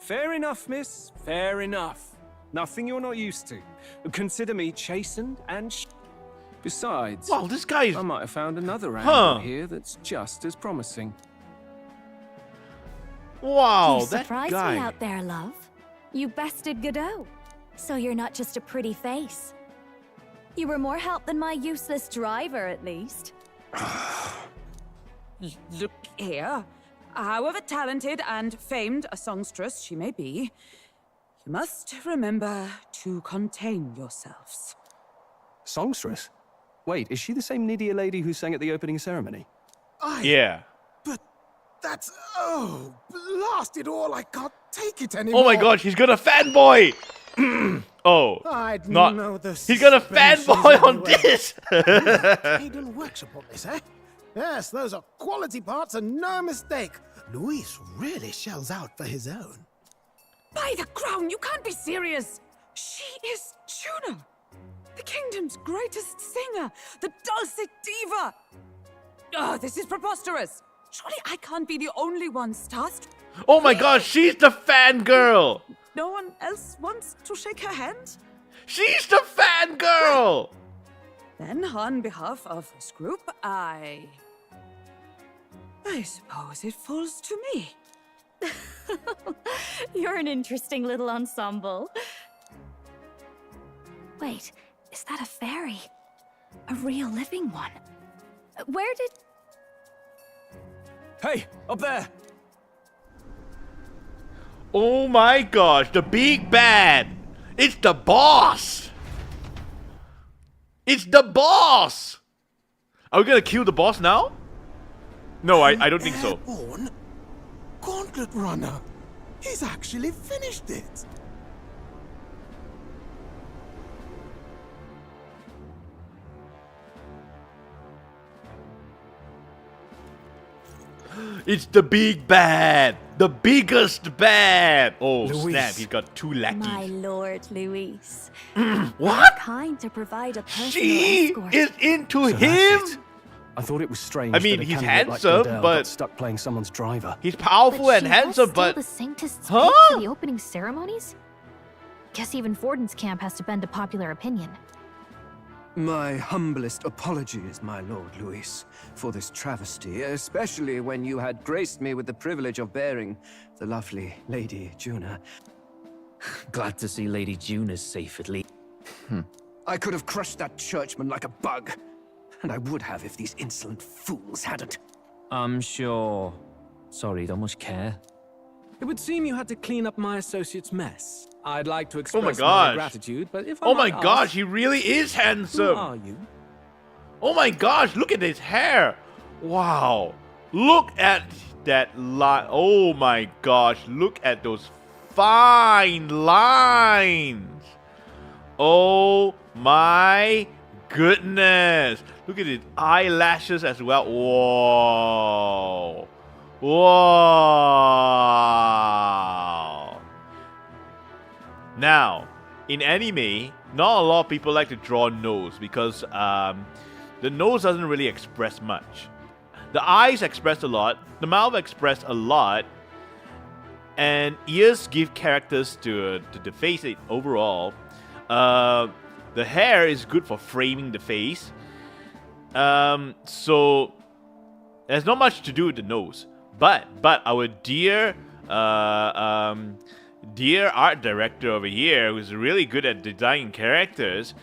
Fair enough, miss. Fair enough. Nothing you're not used to. Consider me chastened and Besides, Wow, this guy is... I might have found another Huh. angle here that's just as promising. Wow, You that surprised guy. me out there, love. You bested Godot. So you're not just a pretty face. You were more help than my useless driver, at least. Look here. However talented and famed a songstress she may be, you must remember to contain yourselves. Songstress? Wait, is she the same Nydia lady who sang at the opening ceremony? Yeah. But that's... Oh, blast it all, I can't take it anymore. Oh my god, he's gonna fanboy! Oh, I'd not... know the He's gonna suspensions fanboy on everywhere. this! Hayden workshop on this, eh? Yes, those are quality parts and no mistake. Luis really shells out for his own. By the crown, you can't be serious! She is Juno! The kingdom's greatest singer! The dulcet diva! Oh, this is preposterous! Surely I can't be the only one tasked. Oh my god, she's the fangirl! No one else wants to shake her hand? She's the fangirl! Then, on behalf of this group, I suppose it falls to me. You're an interesting little ensemble. Wait, is that a fairy? A real living one? Where did... Hey, up there! Oh my gosh, the big bad! It's the boss! It's the boss! Are we gonna kill the boss now? No, I don't think so. Airborne? Gauntlet Runner. He's actually finished it. It's the big bad! The biggest bad! Oh Luis. snap, he's got two lackeys. My lord, Luis. What? Kind to provide a personal She escort. is into So him? that's it. I thought it was strange I mean, that a he's candidate like handsome, Liddell but- got stuck playing someone's driver. He's powerful But and she was handsome, still but... the sanctest Huh? pick for the opening ceremonies? Guess even Forden's camp has to bend to popular opinion. My humblest apologies, my lord Luis, for this travesty, especially when you had graced me with the privilege of bearing the lovely Lady Juna. Glad to see Lady June is safe at least. I could have crushed that churchman like a bug, and I would have if these insolent fools hadn't. I'm sure. Sorry, don't much care. It would seem you had to clean up my associate's mess. I'd like to express my gosh. gratitude, but if I Oh my might gosh, ask, he really is who handsome! are you? Oh my gosh, look at his hair! Wow! Look at that line. Oh my gosh, look at those fine lines! Oh my goodness! Look at his eyelashes as well. Whoa! Whoa! Now, in anime, not a lot of people like to draw nose because the nose doesn't really express much. The eyes express a lot, the mouth express a lot, and ears give characters to the face overall. The hair is good for framing the face. So there's not much to do with the nose. But our dear art director over here, who's really good at designing characters,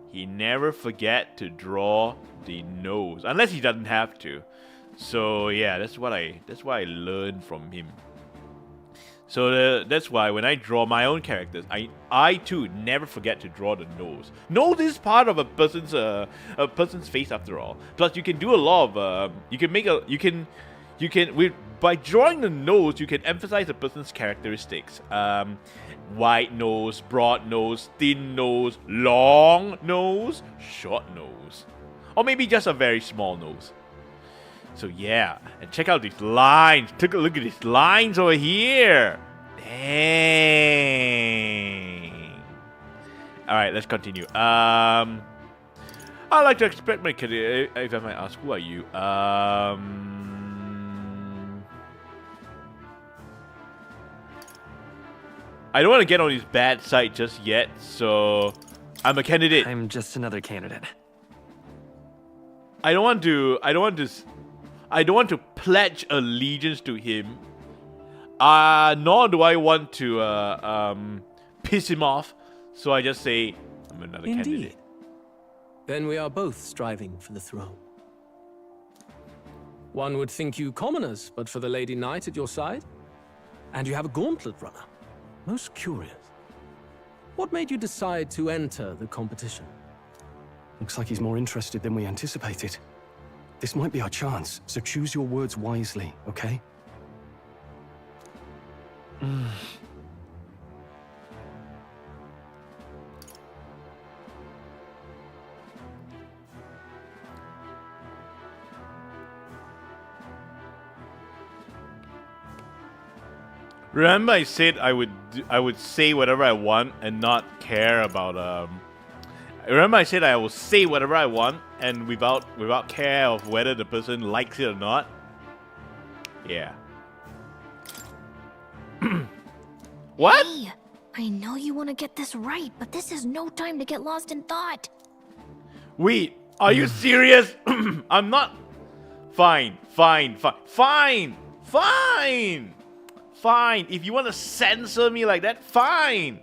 he never forget to draw the nose, unless he doesn't have to. So yeah, that's what I learned from him. So that's why when I draw my own characters, I too never forget to draw the nose. Nose is part of a person's face after all. Plus, you can do a lot of by drawing the nose, you can emphasize a person's characteristics. Wide nose, broad nose, thin nose, long nose, short nose, or maybe just a very small nose. So yeah, and check out these lines. Take a look at these lines over here. Dang. Alright, let's continue. I'd like to expect my candidate, if I might ask, who are you? I don't want to get on his bad side just yet, so I'm a candidate. I'm just another candidate. I don't want to pledge allegiance to him. Nor do I want to piss him off. So I just say I'm another candidate. Then we are both striving for the throne. One would think you commoners, but for the Lady Knight at your side. And you have a gauntlet runner. Most curious. What made you decide to enter the competition? Looks like he's more interested than we anticipated. This might be our chance, so choose your words wisely, okay? Remember, I said I would say whatever I want and not care about Remember, I said I will say whatever I want and without care of whether the person likes it or not. Yeah. What? Hey, I know you want to get this right, but this is no time to get lost in thought. Wait, are you serious? I'm not. Fine. If you want to censor me like that, fine.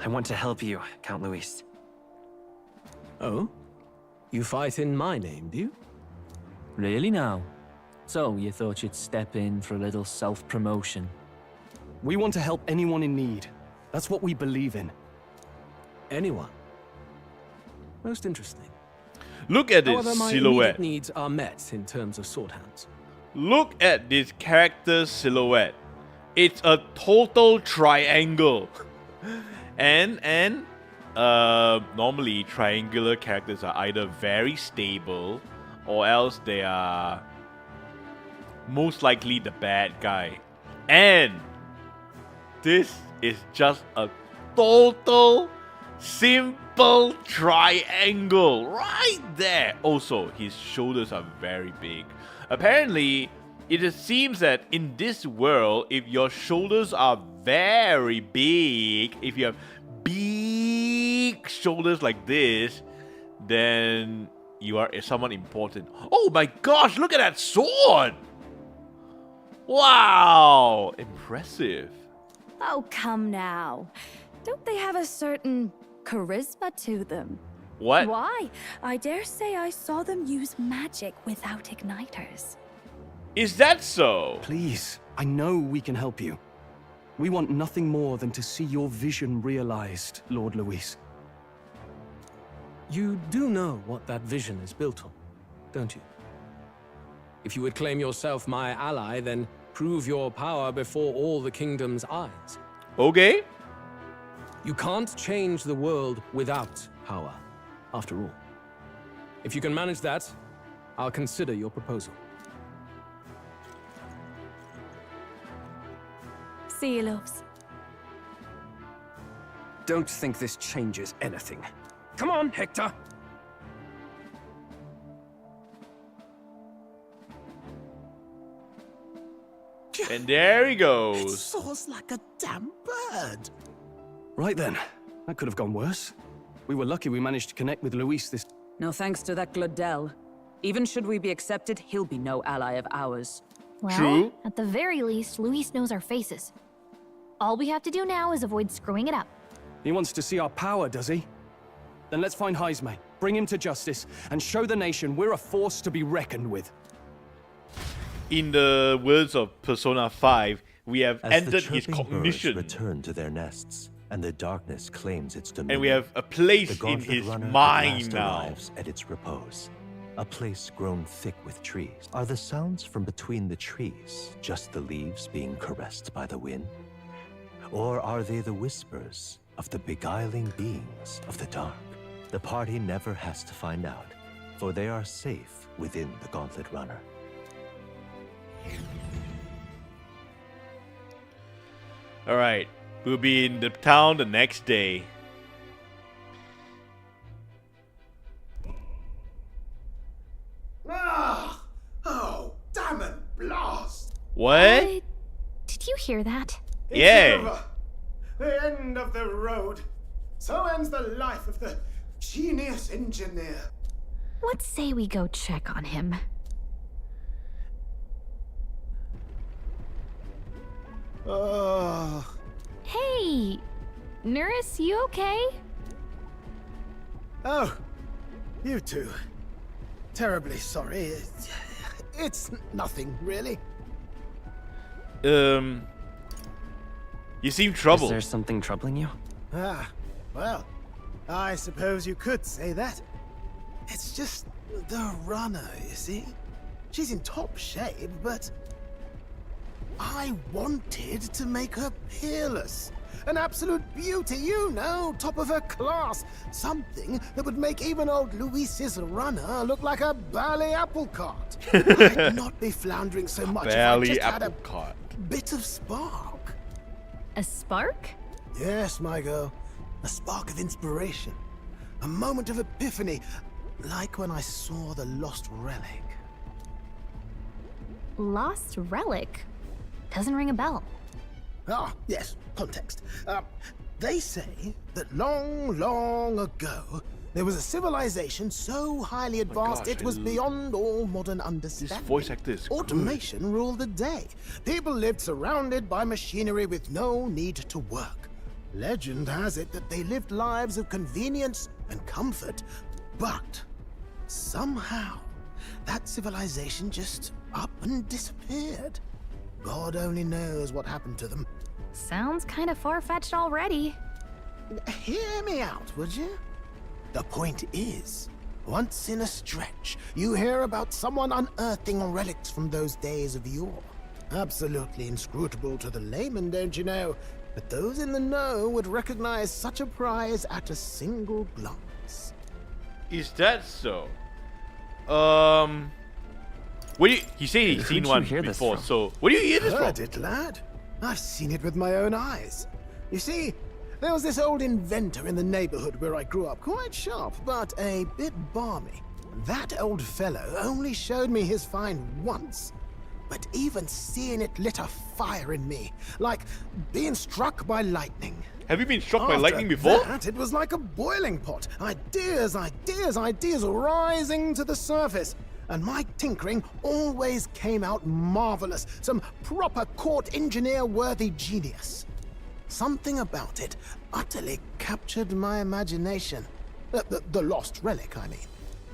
I want to help you, Count Luis. Oh? You fight in my name, do you? Really now? So, you thought you'd step in for a little self-promotion? We want to help anyone in need. That's what we believe in. Anyone? Most interesting. Look at this However, my silhouette. immediate needs are met in terms of sword hands. Look at this character silhouette. It's a total triangle. and normally triangular characters are either very stable or else they are most likely the bad guy. And this is just a total simple triangle right there. Also, his shoulders are very big. Apparently, it seems that in this world, if your shoulders are very big, if you have big shoulders like this, then you are someone important. Oh my gosh, look at that sword! Wow, impressive. Oh, come now. Don't they have a certain charisma to them? What? Why? I dare say I saw them use magic without igniters. Is that so? Please, I know we can help you. We want nothing more than to see your vision realized, Lord Luis. You do know what that vision is built on, don't you? If you would claim yourself my ally, then prove your power before all the kingdom's eyes. Okay. You can't change the world without power, after all. If you can manage that, I'll consider your proposal. See you, loves. Don't think this changes anything. Come on, Hector! And there he It goes. soars like a damn bird. Right then, that could have gone worse. We were lucky we managed to connect with Luis this... No thanks to that Gladel. Even should we be accepted, he'll be no ally of ours. Well, True. at the very least, Luis knows our faces. All we have to do now is avoid screwing it up. He wants to see our power, does he? Then let's find Heisme, bring him to justice, and show the nation we're a force to be reckoned with. In the words of Persona 5, we have As the entered his chirping birds cognition. return to their nests, and the darkness claims its dominion. And we have a place the in gauntlet his runner at mind last now. arrives at its repose. A place grown thick with trees. Are the sounds from between the trees just the leaves being caressed by the wind? Or are they the whispers of the beguiling beings of the dark? The party never has to find out, for they are safe within the gauntlet runner. Alright, we'll be in the town the next day. What? Did you hear that? Yeah. It's over. The end of the road. So ends the life of the genius engineer. Let's say we go check on him. Oh. Hey, nurse, you okay? Oh, you two. Terribly sorry. It's nothing, really. You seem troubled. Is there something troubling you? Ah, well, I suppose you could say that. It's just the runner, you see? She's in top shape, but I wanted to make her peerless. An absolute beauty, you know, top of her class. Something that would make even old Luis's runner look like a bally apple cart. I'd not be floundering so much if I just had a bit of spark. A spark? Yes, my girl. A spark of inspiration. A moment of epiphany, like when I saw the lost relic. Lost relic? Doesn't ring a bell. Ah, yes, context. They say that long, long ago, there was a civilization so highly advanced it was beyond all modern understanding. This voice actor is Automation ruled the day. People lived surrounded by machinery with no need to work. Legend has it that they lived lives of convenience and comfort, but somehow that civilization just up and disappeared. God only knows what happened to them. Sounds kind of far-fetched already. Hear me out, would you? The point is, once in a stretch, you hear about someone unearthing relics from those days of yore. Absolutely inscrutable to the layman, don't you know? But those in the know would recognize such a prize at a single glance. Is that so? What do you, he said he's seen one before, so what do you hear this from? Heard it, lad. I've seen it with my own eyes. You see, there was this old inventor in the neighborhood where I grew up, quite sharp, but a bit balmy. That old fellow only showed me his find once, but even seeing it lit a fire in me, like being struck by lightning. Have you been struck by lightning before? That, it was like a boiling pot. Ideas, ideas, ideas rising to the surface. And my tinkering always came out marvelous. Some proper court engineer-worthy genius. Something about it utterly captured my imagination. The lost relic, I mean.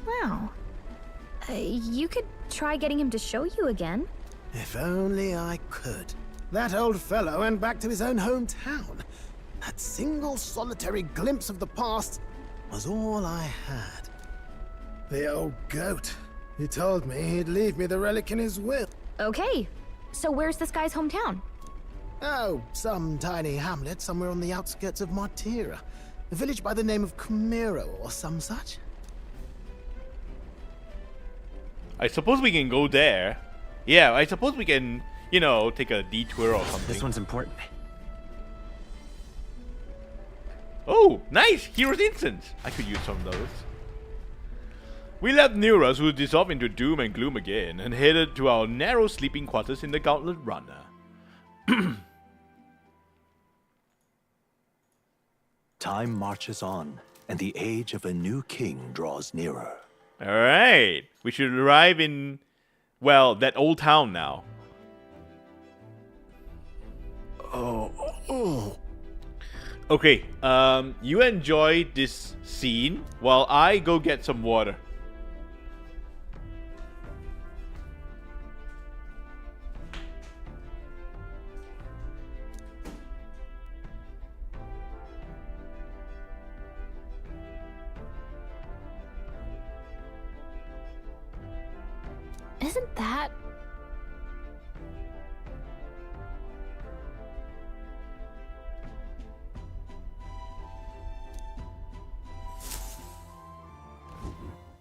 Wow. You could try getting him to show you again. If only I could. That old fellow went back to his own hometown. That single solitary glimpse of the past was all I had. The old goat. He told me he'd leave me the relic in his will. Okay, so where's this guy's hometown? Oh, some tiny hamlet somewhere on the outskirts of Martira. A village by the name of Camiro or some such. I suppose we can go there. Yeah, I suppose we can, you know, take a detour or something. This one's important. Oh, nice! Hero's Instance! I could use some of those. We left Neuras, who dissolved into doom and gloom again, and headed to our narrow sleeping quarters in the Gauntlet Runner. Time marches on, and the age of a new king draws nearer. Alright, we should arrive in, well, that old town now. Okay, you enjoy this scene while I go get some water. Isn't that...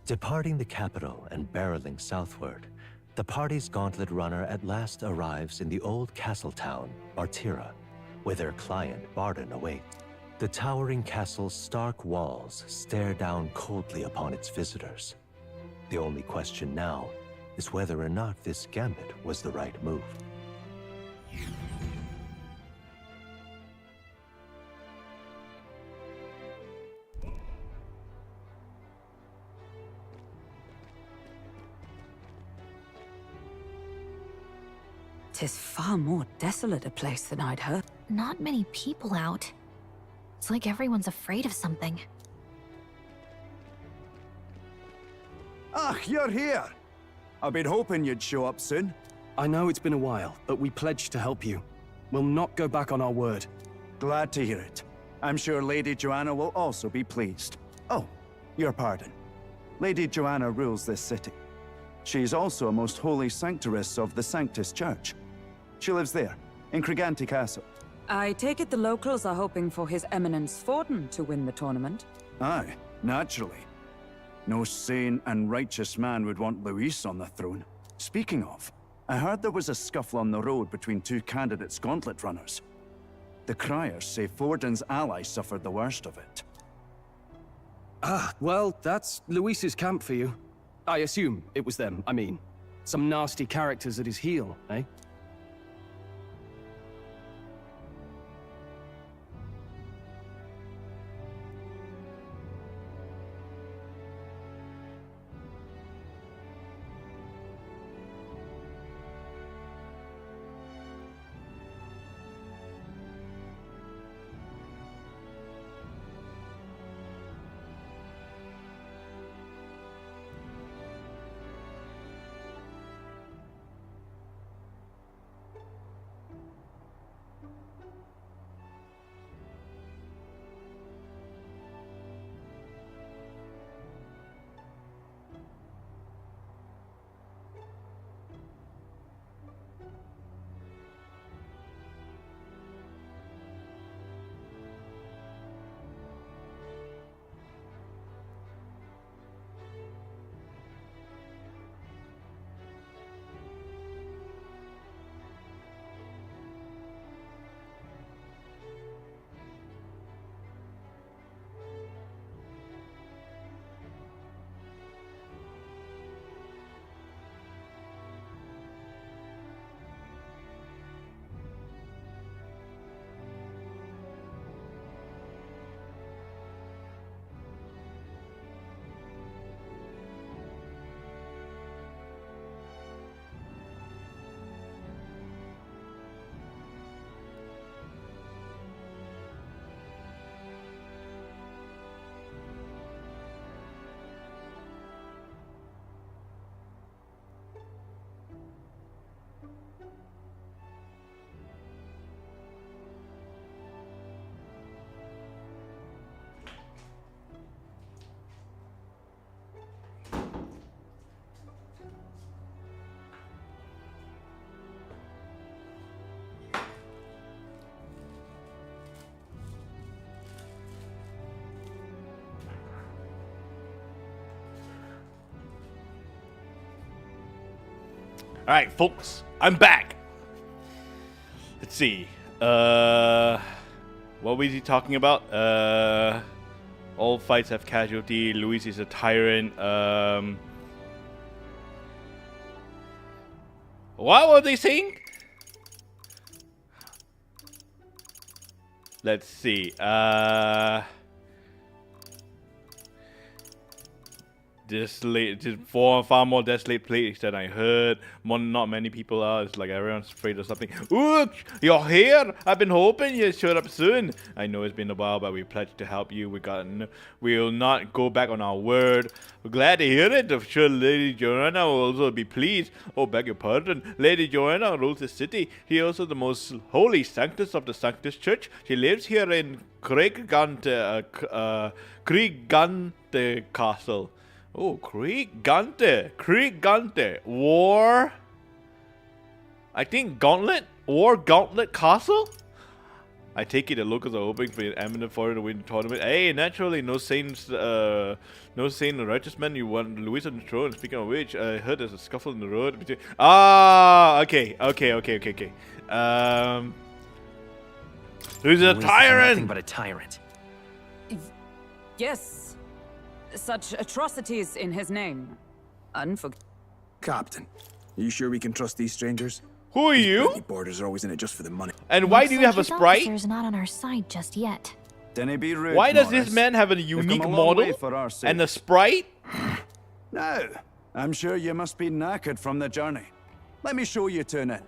Departing the capital and barreling southward, the party's gauntlet runner at last arrives in the old castle town, Martira, where their client, Barden, awaits. The towering castle's stark walls stare down coldly upon its visitors. The only question now is whether or not this gambit was the right move. 'Tis far more desolate a place than I'd heard. Not many people out. It's like everyone's afraid of something. Ah, you're here! I've been hoping you'd show up soon. I know it's been a while, but we pledged to help you. We'll not go back on our word. Glad to hear it. I'm sure Lady Joanna will also be pleased. Oh, your pardon. Lady Joanna rules this city. She's also a most holy sanctoress of the Sanctus Church. She lives there, in Criganti Castle. I take it the locals are hoping for His Eminence Forden to win the tournament. Aye, naturally. No sane and righteous man would want Luis on the throne. Speaking of, I heard there was a scuffle on the road between two candidates' gauntlet runners. The criers say Forden's ally suffered the worst of it. Ah, well, that's Luis's camp for you. I assume it was them, I mean. Some nasty characters at his heel, eh? Alright, folks, I'm back. Let's see. What was he talking about? All fights have casualty. Luis is a tyrant. What were they saying? Let's see. Desolate, far more desolate place than I heard. Not many people are. It's like everyone's afraid of something. Ooh, you're here! I've been hoping you'd show up soon. I know it's been a while, but we pledged to help you. We'll not go back on our word. We're glad to hear it. I'm sure Lady Joanna will also be pleased. Oh, beg your pardon. Lady Joanna rules the city. She is also the most holy sanctus of the Sanctus Church. She lives here in Criegante Castle. Oh, Kriegante. War. I think Gauntlet Castle? I take it the locals are hoping for an eminent foreigner to win the tournament. Hey, naturally, no saints, no saint or righteous man. You want Luis on the throne. Speaking of which, I heard there's a scuffle in the road between. Okay. Who's a tyrant? Nothing but a tyrant. Yes. Such atrocities in his name. Unforgivable. Captain, are you sure we can trust these strangers? Who are you? Borders are always in it just for the money. And why do you have a His sprite? officer's not on our side just yet. Didn't be rude, Why does Morris. this man have a You've unique come a long way model for our sake. and a sprite? Now, I'm sure you must be knackered from the journey. Let me show you to an inn.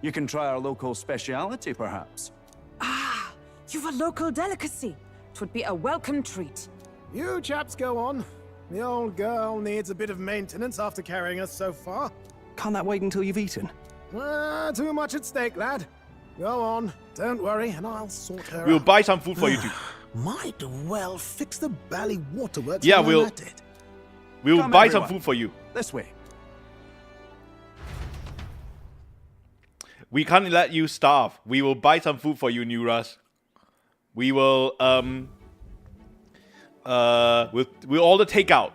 You can try our local speciality, perhaps. Ah, you've a local delicacy. It would be a welcome treat. You chaps go on. The old girl needs a bit of maintenance after carrying us so far. Can't that wait until you've eaten? Too much at stake, lad. Go on. Don't worry, and I'll sort her We'll out. buy some food for you too. Might well fix the bally waterworks. Yeah, while I'm we'll at it. we'll Come, buy everyone. some food for you. This way. We can't let you starve. We will buy some food for you, Nuras. We will we'll order takeout.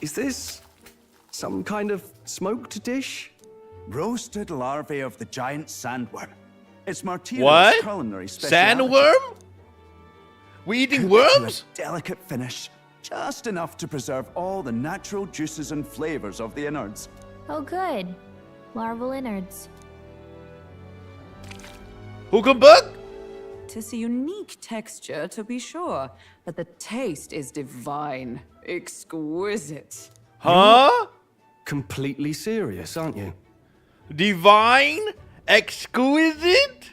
Is this some kind of smoked dish? Roasted larvae of the giant sandworm. It's Martina's What? culinary speciality. Sandworm? We eating Cooked to worms? a delicate finish, just enough to preserve all the natural juices and flavors of the innards. Oh, good. Larval innards. Huckenberg? Tis a unique texture, to be sure, but the taste is divine. Exquisite. Huh? Completely serious, aren't you? Divine? Exquisite?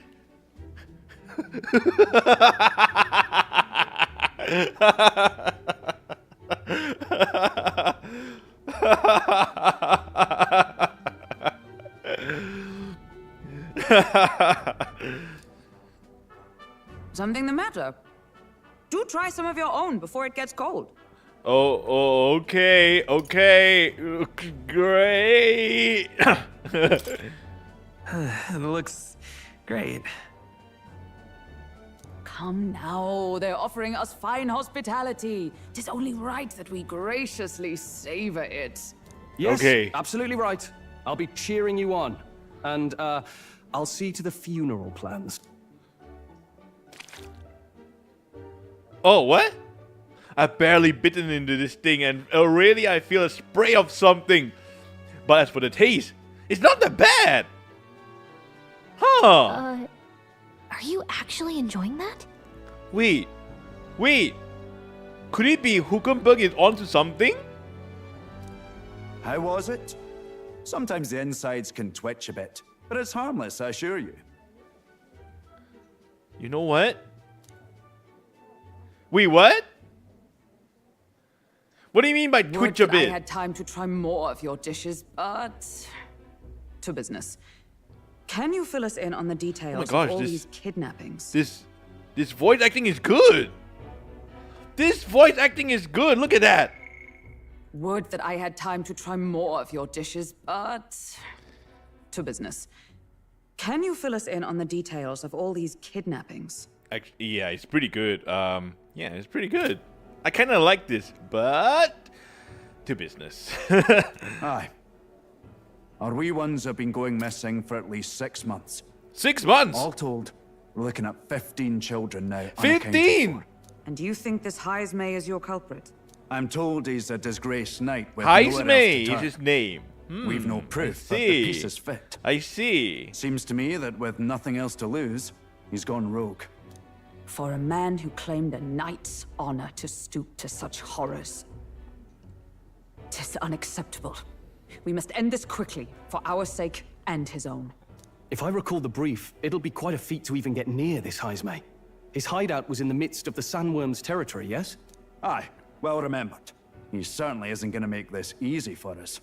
Something the matter? Do try some of your own before it gets cold. Okay. Great. It looks great. Come now, they're offering us fine hospitality. 'Tis only right that we graciously savor it. Yes, Okay. absolutely right. I'll be cheering you on. And, I'll see to the funeral plans. Oh, what? I've barely bitten into this thing and already I feel a spray of something. But as for the taste, it's not that bad. Huh. Are you actually enjoying that? Wait. Could it be Huckenberg is onto something? How was it? Sometimes the insides can twitch a bit, but it's harmless, I assure you. You know what? Wait, what? What do you mean by twitch a Would that bit? I had time to try more of your dishes, but to business. Can you fill us in on the details gosh, of all this- these kidnappings? This voice acting is good. This voice acting is good. Look at that. Would that I had time to try more of your dishes, but to business. Can you fill us in on the details of all these kidnappings? Actually, yeah, it's pretty good. Yeah, it's pretty good. I kind of like this, but to business. Aye. Our wee ones have been going missing for at least 6 months. 6 months? All told, we're looking at 15 children now. 15? And you think this Heismay is your culprit? I'm told he's a disgraced knight with nowhere else to Heismay is turn. his name. We've no I proof that the see. piece is fit. I see. Seems to me that with nothing else to lose, he's gone rogue. For a man who claimed a knight's honor to stoop to such horrors. 'Tis unacceptable. We must end this quickly, for our sake and his own. If I recall the brief, it'll be quite a feat to even get near this Heismay. His hideout was in the midst of the sandworm's territory, yes? Aye, well remembered. He certainly isn't going to make this easy for us.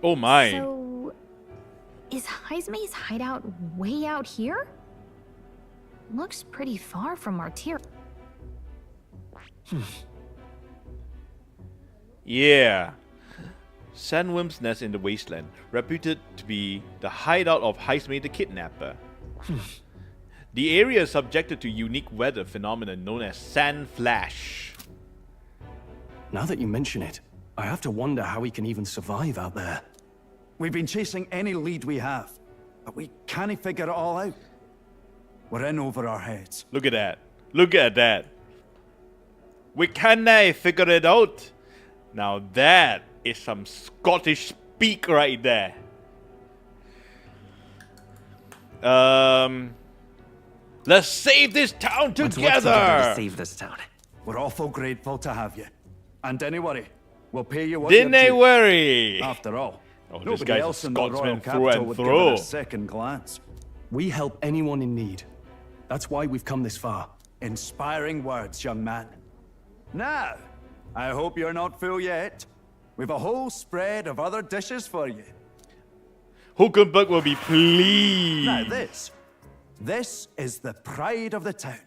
Oh my. So, is Heismay's hideout way out here? Looks pretty far from Martyr. Yeah. Sandworm's nest in the wasteland, reputed to be the hideout of Heismay the Kidnapper. The area is subjected to unique weather phenomenon known as sand flash. Now that you mention it, I have to wonder how he can even survive out there. We've been chasing any lead we have, but we can't figure it all out. We're in over our heads. Look at that. Look at that. We can't figure it out. Now that is some Scottish speak right there. Let's save this town together! to save this town. We're awful grateful to have you. And don't worry, we'll pay you what Didn't you're they due. worry? After all, Oh, this nobody guy's a else in the royal Scotsman through capital and would through. give it a second glance. We help anyone in need. That's why we've come this far. Inspiring words, young man. Now, I hope you're not full yet. We've a whole spread of other dishes for you. Huckenberg will be pleased. Now this is the pride of the town.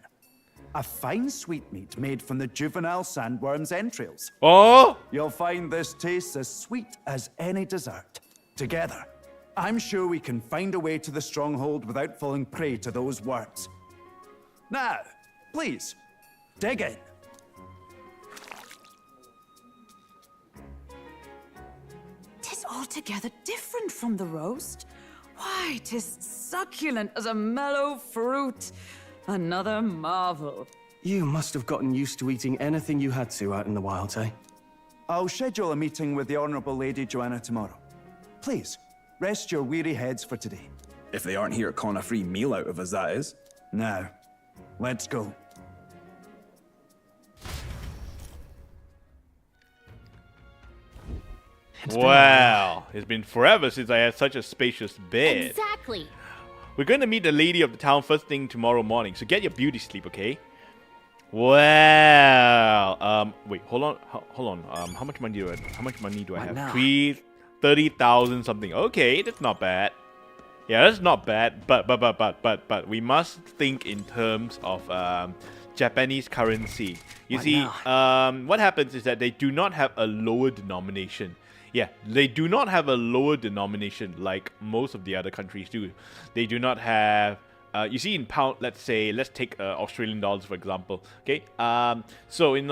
A fine sweetmeat made from the juvenile sandworm's entrails. Oh? You'll find this tastes as sweet as any dessert. Together, I'm sure we can find a way to the stronghold without falling prey to those worms. Now, please, dig in. Tis altogether different from the roast. Why, tis succulent as a mellow fruit. Another marvel. You must have gotten used to eating anything you had to out in the wilds, eh? I'll schedule a meeting with the Honourable Lady Joanna tomorrow. Please, rest your weary heads for today. If they aren't here, con a free meal out of us, that is. Now, let's go. Wow, it's been forever since I had such a spacious bed. Exactly. We're going to meet the lady of the town first thing tomorrow morning, so get your beauty sleep, okay? Wow. Wait, hold on. How much money do I? How much money do I have? now? 30,000 something. Okay, that's not bad. Yeah, that's not bad. But we must think in terms of Japanese currency. You What see, now? what happens is that they do not have a lower denomination. Yeah, they do not have a lower denomination like most of the other countries do. They do not have. You see, in pound, let's take Australian dollars for example. Okay. So in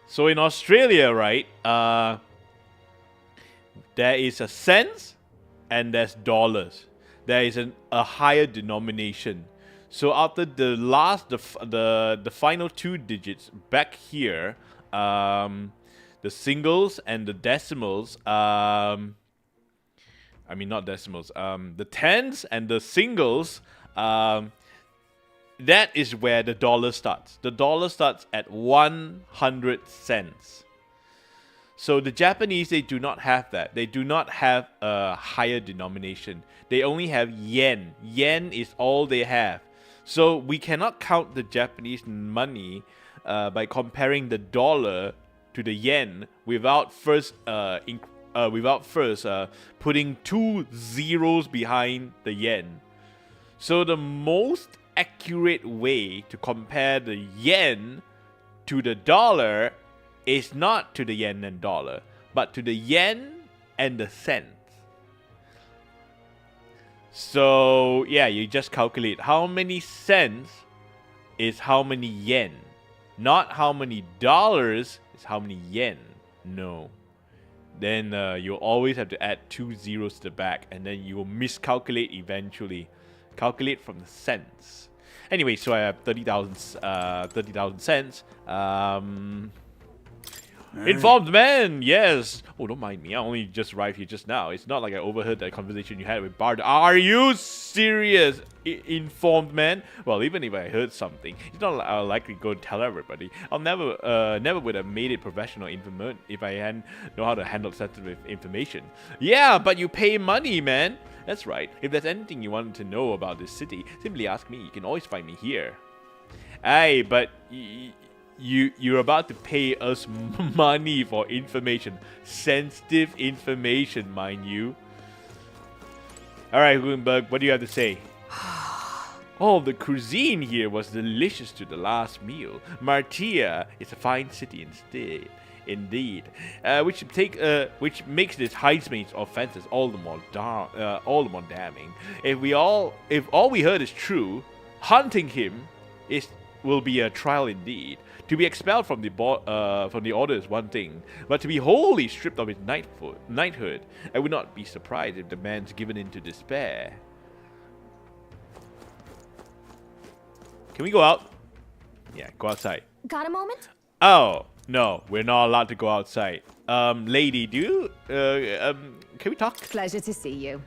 So in Australia, right? There is a cents and there's dollars. There is a higher denomination. So after the final two digits back here, the singles and the decimals, I mean not decimals, the tens and the singles, that is where the dollar starts. The dollar starts at 100 cents. So the Japanese, they do not have that. They do not have a higher denomination. They only have yen. Yen is all they have. So we cannot count the Japanese money by comparing the dollar to the yen without first putting 2 zeros behind the yen. So the most accurate way to compare the yen to the dollar is not to the yen and dollar, but to the yen and the cents. So yeah, you just calculate how many cents is how many yen, not how many dollars is how many yen. No. Then you'll always have to add 2 zeros to the back, and then you will miscalculate eventually. Calculate from the cents. Anyway, so I have 30,000 cents. Informed man, yes. Oh, don't mind me. I only just arrived here just now. It's not like I overheard that conversation you had with Bard. Are you serious, informed man? Well, even if I heard something, it's not like I'll likely go tell everybody. I'll never would have made it professional information if I hadn't know how to handle sensitive information. Yeah, but you pay money, man. That's right. If there's anything you want to know about this city, simply ask me. You can always find me here. Aye, but you're about to pay us money for information. Sensitive information, mind you. Alright, Gutenberg, what do you have to say? Oh, the cuisine here was delicious to the last meal. Martia is a fine city indeed, which makes this Heismaid's offenses all the more damning. If all we heard is true, hunting him will be a trial indeed. To be expelled from the order is one thing, but to be wholly stripped of his knighthood, I would not be surprised if the man's given in to despair. Can we go out? Yeah, go outside. Got a moment? Oh, no, we're not allowed to go outside. Lady, do you, can we talk? Pleasure to see you.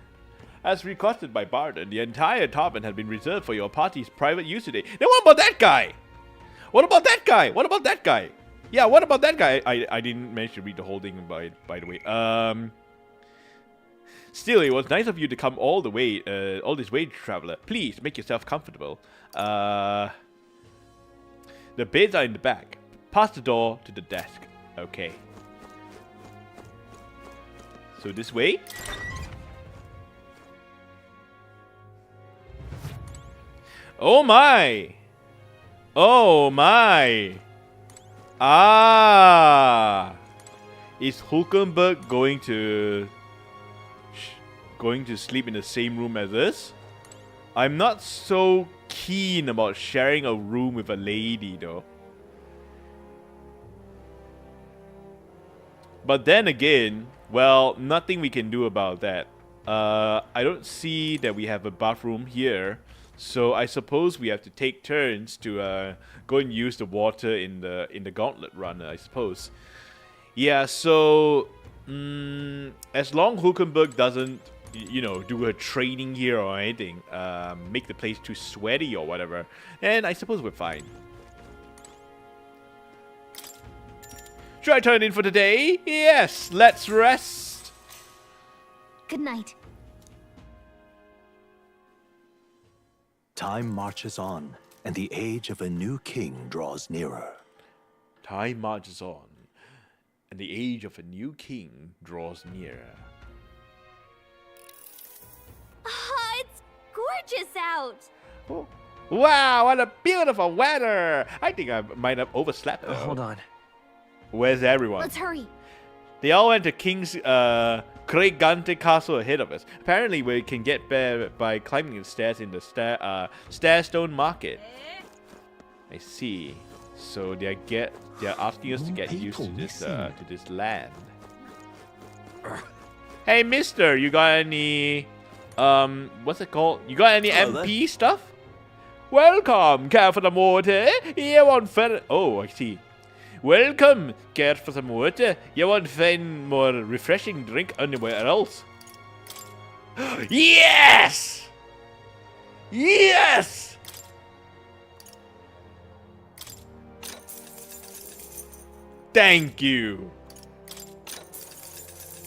As requested by Barton, the entire apartment had been reserved for your party's private use today. Now what about that guy? What about that guy? What about that guy? Yeah, what about that guy? I didn't manage to read the whole thing, by the way. Still, it was nice of you to come all this way, traveler. Please, make yourself comfortable. The beds are in the back. Past the door to the desk. Okay. So this way. Oh my! Oh my! Ah! Is Hulkenberg going to sleep in the same room as us? I'm not so keen about sharing a room with a lady though. But then again, well, nothing we can do about that. I don't see that we have a bathroom here. So I suppose we have to take turns to go and use the water in the gauntlet runner, I suppose. Yeah, so as long Hulkenberg doesn't, you know, do her training here or anything, make the place too sweaty or whatever, then I suppose we're fine. Should I turn in for today? Yes, let's rest. Good night. Time marches on, and the age of a new king draws nearer. Time marches on, and the age of a new king draws nearer. It's gorgeous out. Oh. Wow, what a beautiful weather! I think I might have overslept. Hold on. Where's everyone? Let's hurry. They all went to King's Craig Gante Castle ahead of us. Apparently, we can get there by climbing the stairs in the Stairstone Market. I see. So they're asking us to get used to this land. Hey, Mister, you got any what's it called? You got any MP stuff? Welcome, care for the water? You want further? Oh, I see. Welcome, care for some water? You won't find more refreshing drink anywhere else. Yes! Yes! Thank you.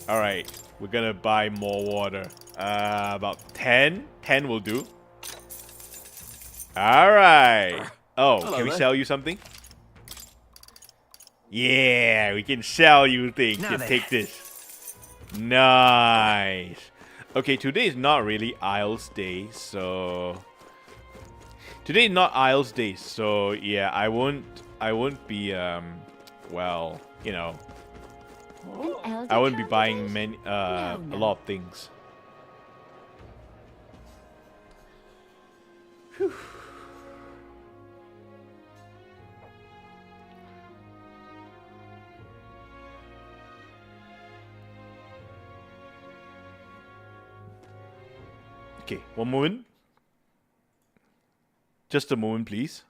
Alright, we're gonna buy more water. About 10? 10 will do. Alright. Oh, Hello can we there. sell you something? Yeah, we can sell you things. Now Just then. take this. Nice. Okay, today is not really Isles Day, so today is not Isles Day, so yeah, I won't be well, you know, I won't be buying many a lot of things. Whew. Okay, one moment. Just a moment, please.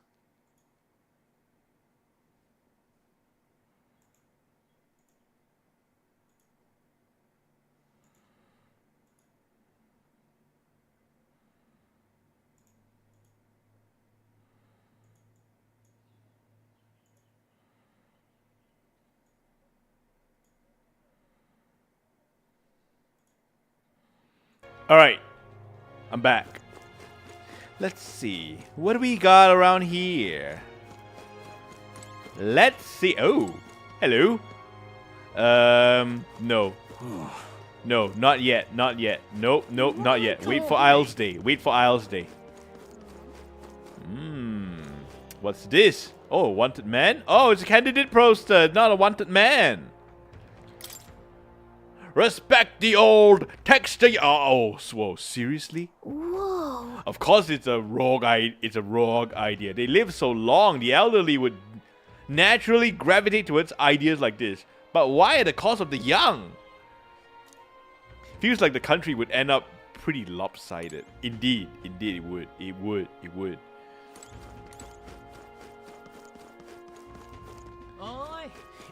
All right. I'm back. Let's see. What do we got around here? Let's see. Oh, hello. No. No, not yet. Not yet. Nope, nope, not yet. Wait for Isles Day. Wait for Isles Day. What's this? Oh, wanted man? Oh, it's a candidate poster, not a wanted man. Respect the old, text the... Oh, whoa, seriously? Whoa. Of course it's a rogue idea. They live so long, the elderly would naturally gravitate towards ideas like this. But why at the cost of the young? Feels like the country would end up pretty lopsided. Indeed, it would.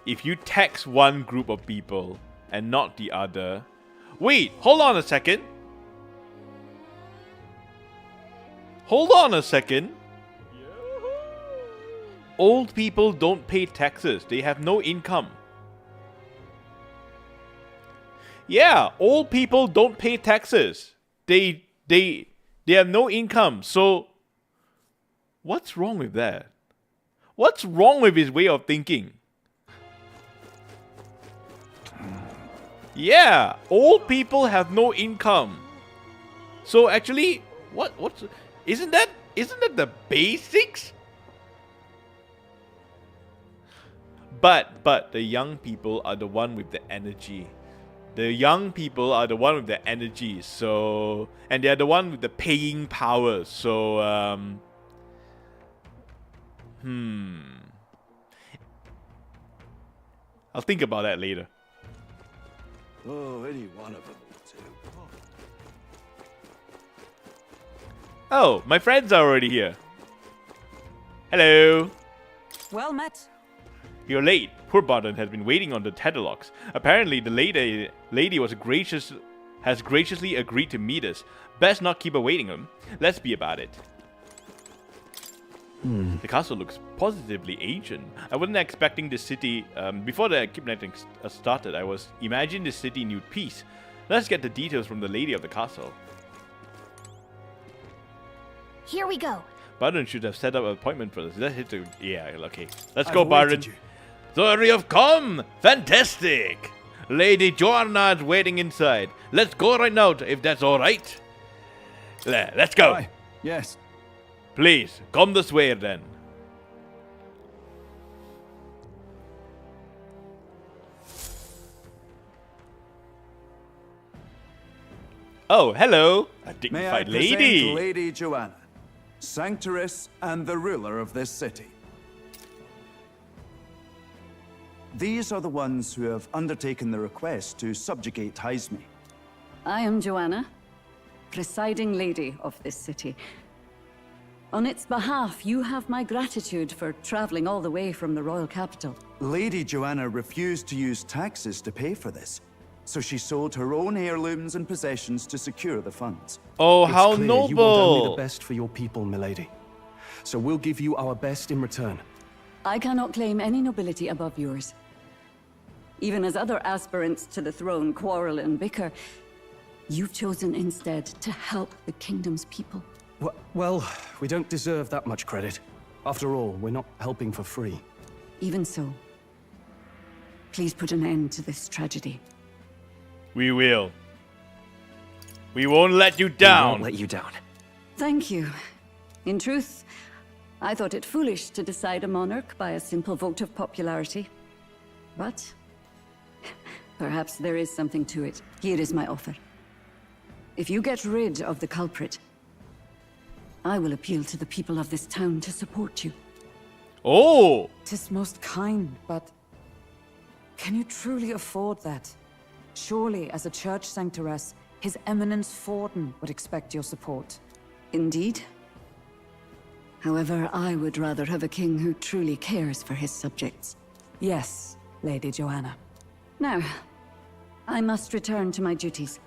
if you tax one group of people and not the other... Wait, hold on a second. Hold on a second. Old people don't pay taxes. They have no income. Yeah, old people don't pay taxes. They have no income. So what's wrong with that? What's wrong with his way of thinking? Yeah, old people have no income. So actually, what's isn't that the basics? But the young people are the one with the energy. The young people are the one with the energy. So, and they're the one with the paying power. So I'll think about that later. Oh, any one of them will do. Oh, my friends are already here. Hello. Well met. You're late. Poor Barton has been waiting on the Tedderlocks. Apparently, the lady has graciously agreed to meet us. Best not keep awaiting him. Let's be about it. The castle looks positively ancient. I wasn't expecting the city... before the kidnapping started, I was imagining the city needed peace. Let's get the details from the lady of the castle. Here we go. Barton should have set up an appointment for us. Let's hit the... Yeah, okay. Let's go, Barton. So you've come! Fantastic! Lady Joanna is waiting inside. Let's go right now, if that's alright. Let's go. Aye. Yes. Please, come this way then. Oh, hello. A dignified May I present lady. Lady Joanna, Sanctoress and the ruler of this city. These are the ones who have undertaken the request to subjugate Haisme. I am Joanna, presiding lady of this city. On its behalf, you have my gratitude for traveling all the way from the royal capital. Lady Joanna refused to use taxes to pay for this, so she sold her own heirlooms and possessions to secure the funds. Oh, It's how clear noble! You want only the best for your people, milady. So we'll give you our best in return. I cannot claim any nobility above yours. Even as other aspirants to the throne quarrel and bicker, you've chosen instead to help the kingdom's people. Well, we don't deserve that much credit. After all, we're not helping for free. Even so, please put an end to this tragedy. We will. We won't let you down. We won't let you down. Thank you. In truth, I thought it foolish to decide a monarch by a simple vote of popularity. But perhaps there is something to it. Here is my offer. If you get rid of the culprit, I will appeal to the people of this town to support you. Oh! 'Tis most kind, but can you truly afford that? Surely, as a church sanctoress, His Eminence Forden would expect your support. Indeed. However, I would rather have a king who truly cares for his subjects. Yes, Lady Joanna. Now, I must return to my duties.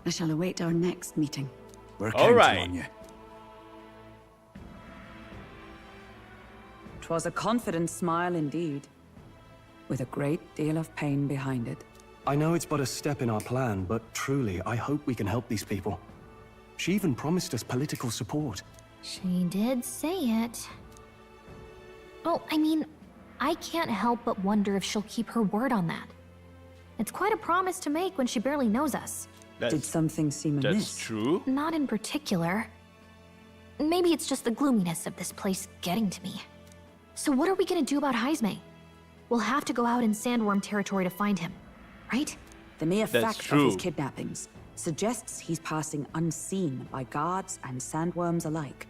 I shall await our next meeting. We're All right. on you. 'Twas a confident smile indeed, with a great deal of pain behind it. I know it's but a step in our plan, but truly, I hope we can help these people. She even promised us political support. She did say it. Well, I mean, I can't help but wonder if she'll keep her word on that. It's quite a promise to make when she barely knows us. Did something seem amiss? That's true. Not in particular. Maybe it's just the gloominess of this place getting to me. So what are we gonna do about Haisme? We'll have to go out in Sandworm territory to find him, right? The mere That's fact true. of his kidnappings suggests he's passing unseen by guards and sandworms alike.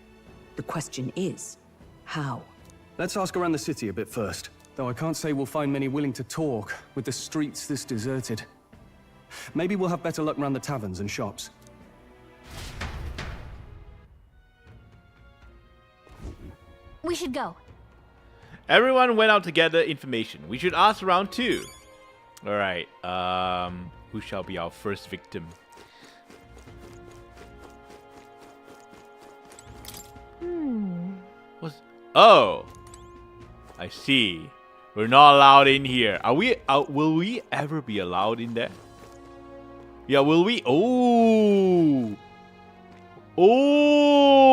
The question is, how? Let's ask around the city a bit first. Though I can't say we'll find many willing to talk, with the streets this deserted. Maybe we'll have better luck around the taverns and shops. We should go. Everyone went out to gather information. We should ask around too. Alright, who shall be our first victim? Oh! I see. We're not allowed in here. Are we? Will we ever be allowed in there? Yeah, will we? Oh! Oh!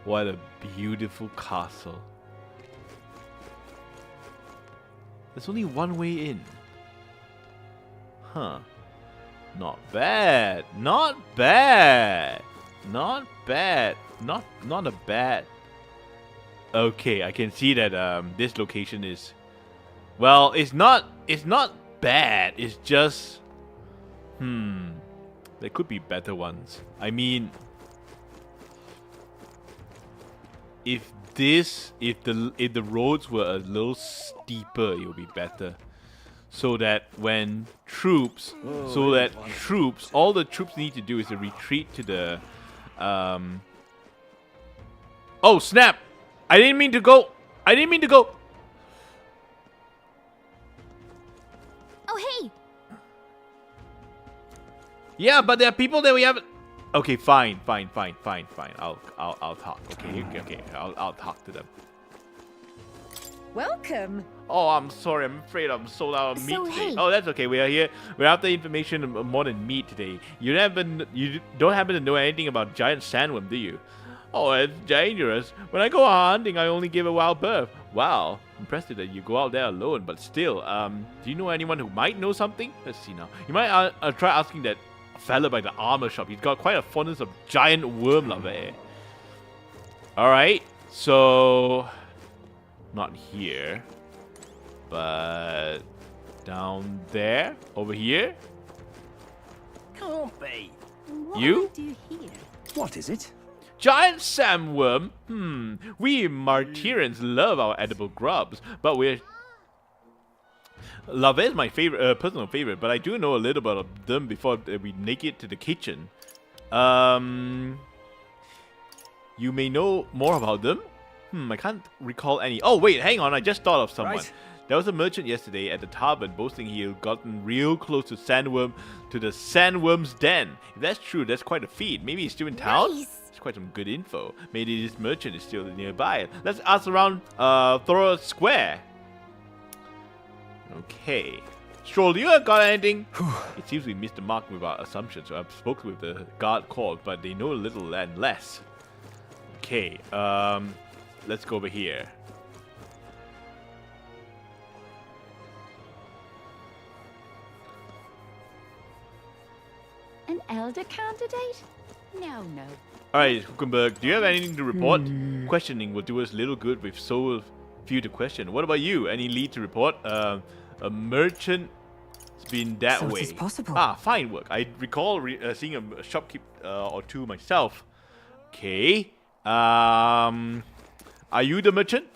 What a beautiful castle. There's only one way in. Huh. Not bad. Not bad. Not bad. Not a bad. Okay, I can see that this location is, well, it's not bad. It's just there could be better ones. I mean, if the roads were a little steeper, it would be better. So that when troops, all the troops need to do is to retreat to the oh snap! I didn't mean to go. Oh hey. Yeah, but there are people that we haven't. Okay, fine. I'll talk. Okay. I'll talk to them. Welcome. Oh, I'm sorry. I'm afraid I'm sold out of meat So, today. hey. Oh, that's okay. We are here. We're after information more than meat today. You don't happen to know anything about giant sandworm, do you? Oh, it's dangerous. When I go hunting, I only give a wild birth. Wow, impressive that you go out there alone. But still, do you know anyone who might know something? Let's see now. You might try asking that fella by the armor shop. He's got quite a fondness of giant worm larvae. All right, so not here, but down there, over here. Can't be. You? What is it? Giant sandworm? We Martyrians love our edible grubs, but we're... Larvae is my favorite, personal favorite, but I do know a little bit of them before we make it to the kitchen. You may know more about them? I can't recall any. Oh wait, hang on, I just thought of someone. Right. There was a merchant yesterday at the tavern boasting he had gotten real close to the sandworm's den. If that's true, that's quite a feat. Maybe he's still in town? Nice. It's quite some good info. Maybe this merchant is still nearby. Let's ask around Thora Square. Okay. Stroll, do you have got anything? It seems we missed the mark with our assumptions, so I've spoken with the guard called, but they know a little and less. Okay, let's go over here. An elder candidate? No. Alright, Huckenberg, do you have anything to report? Questioning will do us little good with so few to question. What about you? Any lead to report? A merchant's been that So it way. is possible. Ah, fine work. I recall seeing a shopkeep or two myself. Okay. Are you the merchant?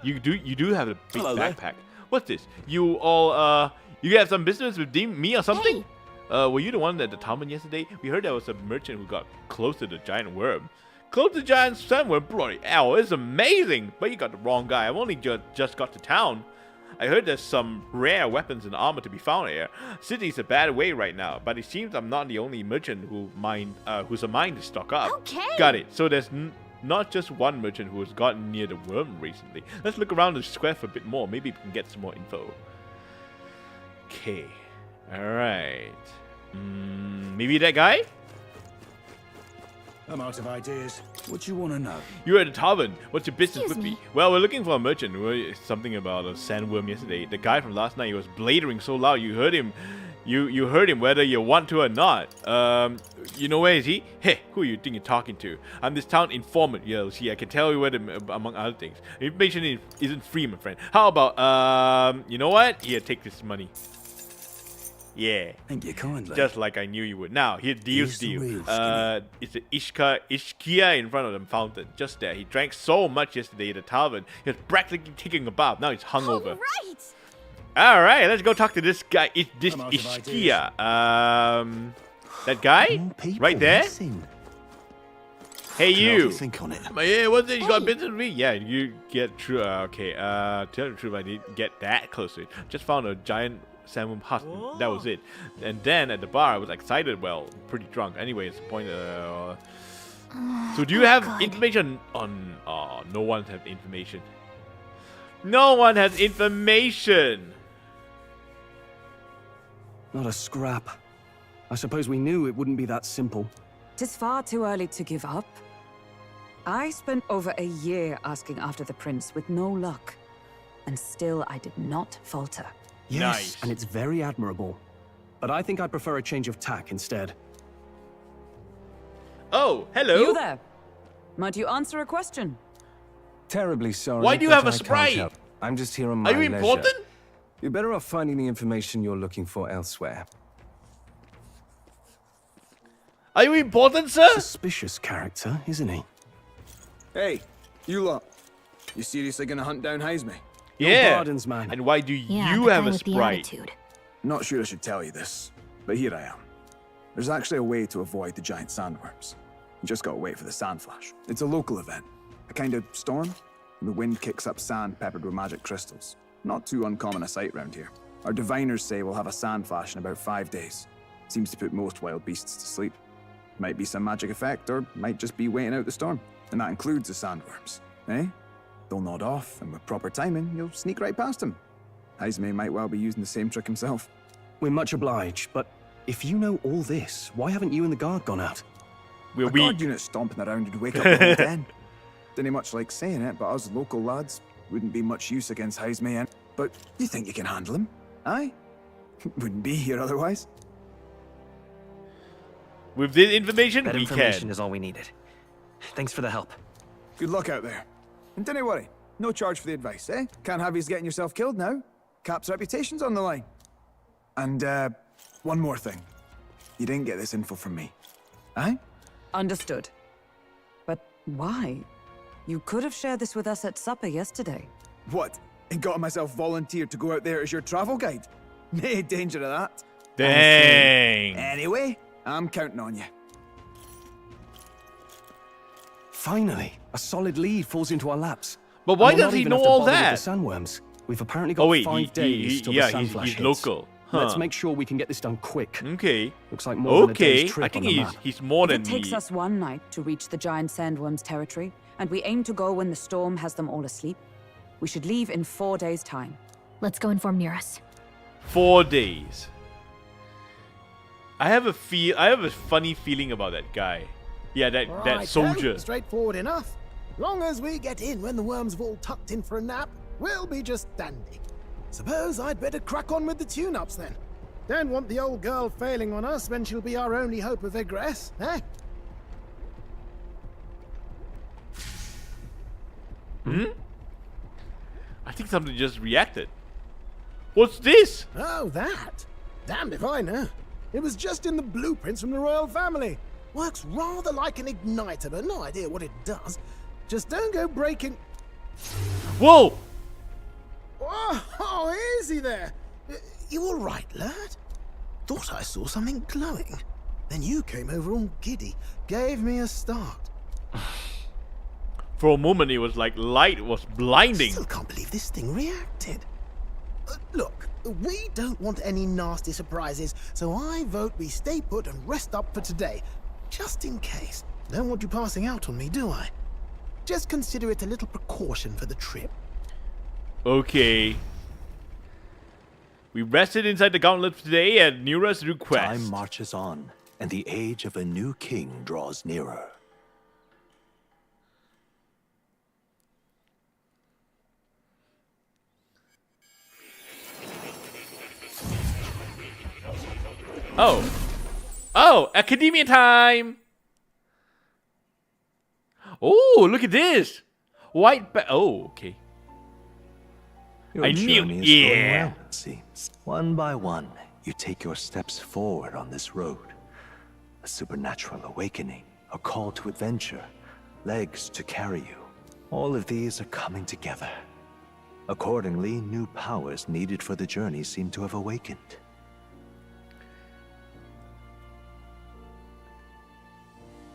You do have a big Hello there. backpack. What's this? You all you have some business with me or something? Were you the one at the tavern yesterday? We heard there was a merchant who got close to the giant worm. Close to the giant sandworm? Bloody hell, it's amazing! But you got the wrong guy. I've only just got to town. I heard there's some rare weapons and armor to be found here. City's a bad way right now, but it seems I'm not the only merchant who's a mind to stock up. Okay. Got it. So there's not just one merchant who has gotten near the worm recently. Let's look around the square for a bit more. Maybe we can get some more info. Okay. Alright. Maybe that guy? I'm out of ideas. What do you want to know? You're at the tavern. What's your business Excuse with me? me. Well, we're looking for a merchant. Something about a sandworm yesterday. The guy from last night, he was blathering so loud. You heard him. You heard him whether you want to or not. You know where is he? Hey, who you think you're talking to? I'm this town informant. Yeah, see, I can tell you where among other things. Information isn't free, my friend. How about, you know what? Here, take this money. Yeah. Thank you kindly. Just like I knew you would. Now, here, deal's Here's the deal. real It's the Ishkia in front of the fountain. Just there. He drank so much yesterday at the tavern. He was practically taking a bath. Now he's hungover. Right. All right, let's go talk to this guy. This I'm out of Ishkia. That guy? Right there? Hey, Can I help you. you think on it? Yeah, what's this? You got business with me? Yeah, you get through. Okay, tell the truth, I didn't get that close to it. Just found a giant sandworm husk. That was it. And then at the bar, I was excited. Well, pretty drunk. Anyways, point. So do you have information on? No one has information. No one has information. Not a scrap. I suppose we knew it wouldn't be that simple. Tis far too early to give up. I spent over a year asking after the prince with no luck. And still I did not falter. Yes, Nice. and it's very admirable. But I think I prefer a change of tack instead. Oh, hello. You there? Might you answer a question? Terribly sorry. Why do you but have a I can't Sprite? help. I'm just here on my Are you leisure. important? You're better off finding the information you're looking for elsewhere. Are you important, sir? Suspicious character, isn't he? Hey, you lot. You seriously gonna hunt down Heisme? Yeah. Pardons, man. And why do Yeah, you the have guy a with the Sprite? attitude. Not sure I should tell you this, but here I am. There's actually a way to avoid the giant sandworms. You just gotta wait for the sand flash. It's a local event. A kind of storm. The wind kicks up sand peppered with magic crystals. Not too uncommon a sight round here. Our diviners say we'll have a sand flash in about 5 days. Seems to put most wild beasts to sleep. Might be some magic effect, or might just be waiting out the storm. And that includes the sandworms. Eh? They'll nod off, and with proper timing, you'll sneak right past them. Heisme might well be using the same trick himself. We're much obliged, but if you know all this, why haven't you and the guard gone out? We're a weak. guard unit stomping around would wake up the whole den. Didn't much like saying it, but us local lads wouldn't be much use against Heisme. And but you think you can handle him? Aye? Wouldn't be here otherwise. With this information, That we information can. is all we needed. Thanks for the help. Good luck out there. And don't worry, no charge for the advice, eh? Can't have you getting yourself killed now. Cap's reputation's on the line. And, one more thing. You didn't get this info from me. Aye? Understood. But why? You could have shared this with us at supper yesterday. What? And got myself volunteered to go out there as your travel guide? Nay danger of that. Dang. Anyway, I'm counting on you. Finally, a solid lead falls into our laps. But why And we'll does not he even know have to all bother with that? The sandworms. We've apparently got Oh wait, 5 days till yeah, the sand flash he's hits. local. Let's Huh. make sure we can get this done quick. Okay. Looks like more than a Okay. day's trip I think on the he's map. he's more than It takes me. us one night to reach the giant sandworms' territory, and we aim to go when the storm has them all asleep. We should leave in 4 days' time. Let's go inform Nearest. 4 days. I have a funny feeling about that guy. Yeah, that Right, soldier. straightforward enough. Long as we get in when the worms have all tucked in for a nap, we'll be just dandy. Suppose I'd better crack on with the tune-ups then. Don't want the old girl failing on us when she'll be our only hope of egress, eh? Hmm? I think something just reacted. What's this? Oh, that? Damned if I know. It was just in the blueprints from the royal family. Works rather like an igniter, but no idea what it does. Just don't go breaking... Whoa! Oh, is he there? You all right, lad? Thought I saw something glowing. Then you came over all giddy, gave me a start. For a moment, it was like light was blinding. Still can't believe this thing reacted. Look, we don't want any nasty surprises, so I vote we stay put and rest up for today. Just in case. Don't want you passing out on me, do I? Just consider it a little precaution for the trip. Okay. We rested inside the gauntlet today at Nira's request. Time marches on, and the age of a new king draws nearer. Oh. Oh, academia time! Oh, look at this! White oh, okay. Your I knew, journey is going yeah. well, it seems. One by one, you take your steps forward on this road. A supernatural awakening, a call to adventure, legs to carry you. All of these are coming together. Accordingly, new powers needed for the journey seem to have awakened.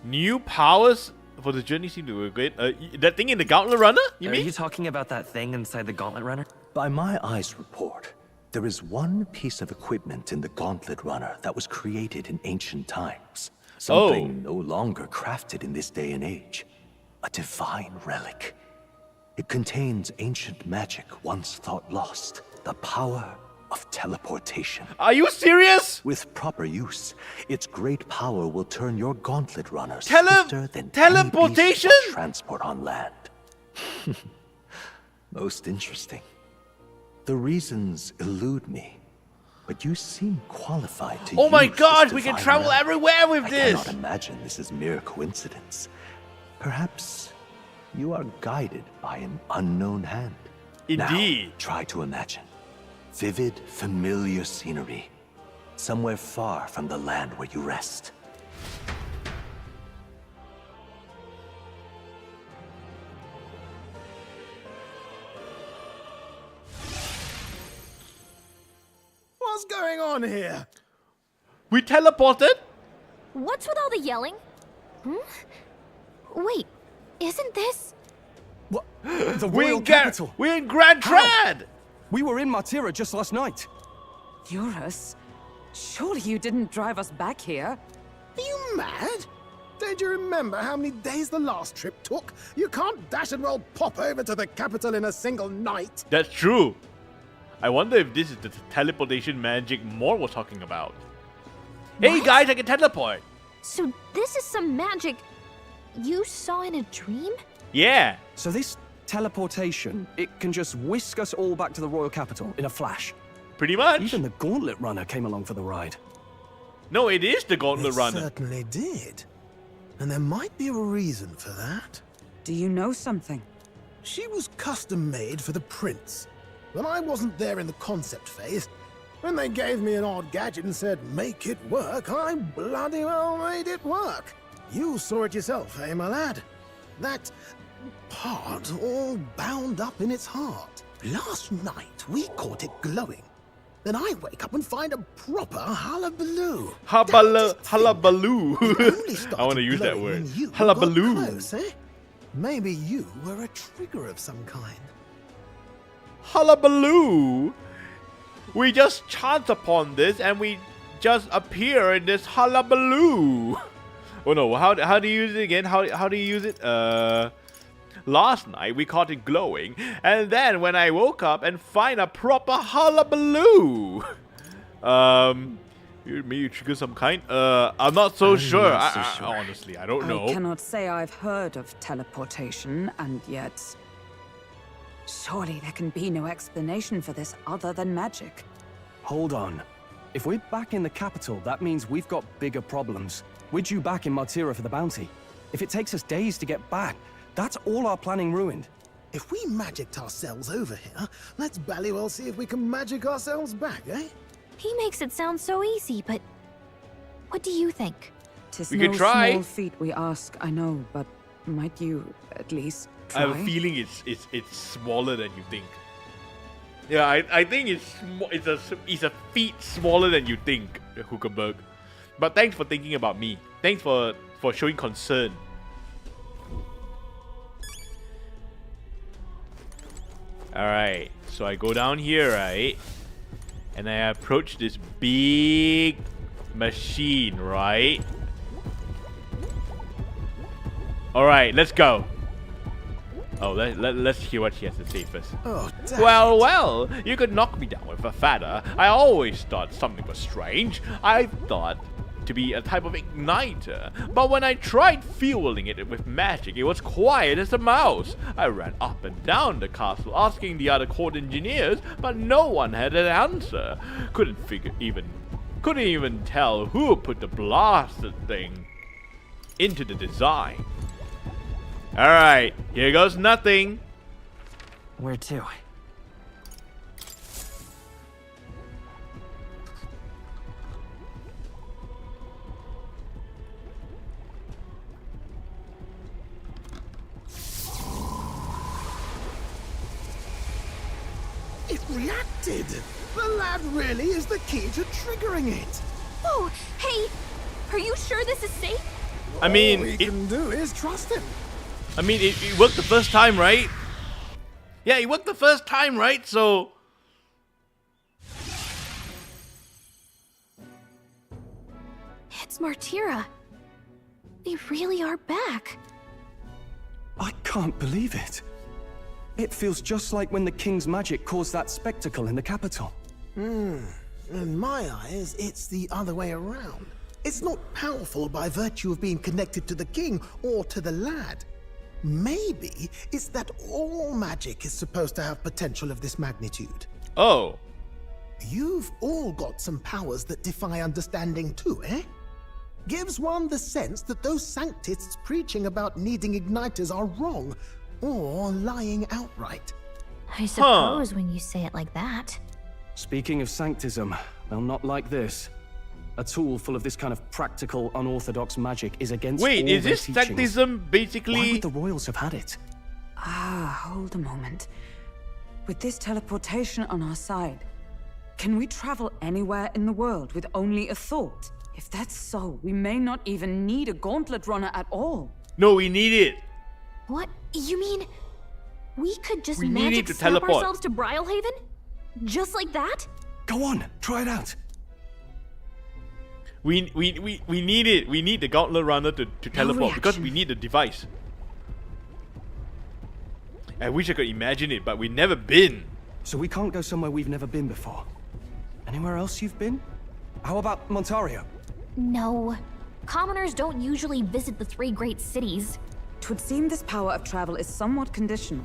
New powers for the journey seemed to be great. That thing in the Gauntlet Runner? You Are mean? you talking about that thing inside the Gauntlet Runner? By my eyes report, there is one piece of equipment in the Gauntlet Runner that was created in ancient times. Something no longer crafted in this day and age. A divine relic. It contains ancient magic once thought lost. The power of teleportation. Are you serious? With proper use, its great power will turn your Gauntlet Runner swifter than teleportation? any beast of transport on land. Most interesting. The reasons elude me, but you seem qualified to Oh my use gosh, this we can divine travel relic. everywhere with I this! cannot imagine this is mere coincidence. Perhaps you are guided by an unknown hand. Indeed. Now, try to imagine. Vivid, familiar scenery. Somewhere far from the land where you rest. What's going on here? We teleported? What's with all the yelling? Wait, isn't this... What? The We're Royal in Capital! We're in Grand Trad! We were in Martira just last night. Eurus? Surely you didn't drive us back here? Are you mad? Don't you remember how many days the last trip took? You can't dash and roll pop over to the capital in a single night. That's true. I wonder if this is the teleportation magic Mor was talking about. Hey guys, I can teleport! So this is some magic you saw in a dream? Yeah. So this teleportation, it can just whisk us all back to the Royal Capital in a flash. Pretty much. Even the Gauntlet Runner came along for the ride. No, it is the Gauntlet Runner. Certainly did. And there might be a reason for that. Do you know something? She was custom made for the prince. When I wasn't there in the concept phase, when they gave me an odd gadget and said, make it work, I bloody well made it work. You saw it yourself, eh, my lad? That part all bound up in its heart. Last night, we caught it glowing. Then I wake up and find a proper hullabaloo. Hullabaloo. I want to use that word. Hullabaloo. Close, eh? Maybe you were a trigger of some kind. Hullabaloo. We just chance upon this and we just appear in this hullabaloo. Oh no, how do you use it again? How do you use it? Last night we caught it glowing, and then when I woke up and find a proper hullabaloo. Maybe you trigger some kind? I'm not so sure. Honestly, I don't know. I cannot say I've heard of teleportation, and yet... surely there can be no explanation for this other than magic. Hold on. If we're back in the capital, that means we've got bigger problems. We're due back in Martira for the bounty. If it takes us days to get back, that's all our planning ruined. If we magicked ourselves over here, let's bally well see if we can magic ourselves back, eh? He makes it sound so easy, but what do you think? 'Tis We no could try. small feat we ask, I know, but might you at least try? I have a feeling it's smaller than you think. Yeah, I think it's a feet smaller than you think, Huckenberg. But thanks for thinking about me. Thanks for showing concern. Alright, so I go down here, right? And I approach this big machine, right? Alright, let's go. Oh, let's hear what he has to say first. Oh, damn. Well, you could knock me down with a feather. I always thought something was strange. I thought to be a type of igniter. But when I tried fueling it with magic, it was quiet as a mouse. I ran up and down the castle asking the other court engineers, but no one had an answer. Couldn't even tell who put the blasted thing into the design. Alright, here goes nothing. Where to? It reacted! The lad really is the key to triggering it! Oh, hey! Are you sure this is safe? I mean, all we can do is trust him. I mean, it worked the first time, right? Yeah, it worked the first time, right? So... It's Martira. They really are back. I can't believe it. It feels just like when the king's magic caused that spectacle in the capital. In my eyes, it's the other way around. It's not powerful by virtue of being connected to the king or to the lad. Maybe it's that all magic is supposed to have potential of this magnitude. Oh. You've all got some powers that defy understanding too, eh? Gives one the sense that those sanctists preaching about needing igniters are wrong, or lying outright. I suppose when you say it like that. Speaking of sanctism, they'll not like this. A tool full of this kind of practical, unorthodox magic is against all Wait, is their this teachings. sanctism basically... Why would the royals have had it? Hold a moment. With this teleportation on our side, can we travel anywhere in the world with only a thought? If that's so, we may not even need a gauntlet runner at all. No, we need it. What? You mean we could just We need magic it to snap teleport. ourselves to Brilehaven? Just like that? Go on, try it out. We need it. We need the gauntlet runner to teleport because we need the device. I wish I could imagine it, but we've never been. So we can't go somewhere we've never been before. Anywhere else you've been? How about Montario? No. Commoners don't usually visit the 3 great cities. 'Twould seem this power of travel is somewhat conditional.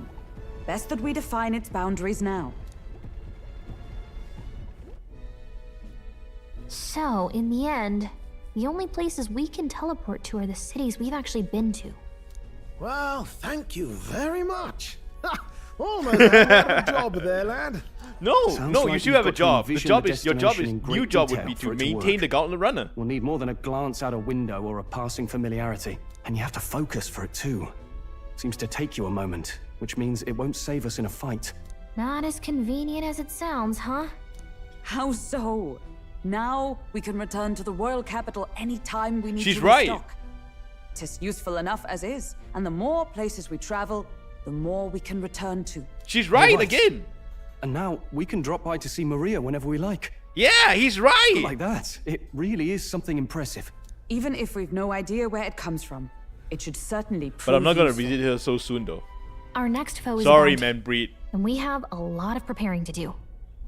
Best that we define its boundaries now. So, in the end, the only places we can teleport to are the cities we've actually been to. Well, thank you very much. Almost had a job there, lad. No, no, you still have a job. The envision job the is your job is destination in new great job would detail be for to it to maintain work. the gauntlet runner. We'll need more than a glance out a window or a passing familiarity. And you have to focus for it too. Seems to take you a moment, which means it won't save us in a fight. Not as convenient as it sounds, huh? How so? Now we can return to the royal capital anytime we need She's to right. restock. 'Tis useful enough as is, and the more places we travel, the more we can return to. She's You're right again. And now we can drop by to see Maria whenever we like. Yeah, he's right. Like that. It really is something impressive. Even if we've no idea where it comes from, it should certainly prove But I'm not gonna useful. visit her so soon though. Our next foe is Sorry, bounty, man, Breed. and we have a lot of preparing to do.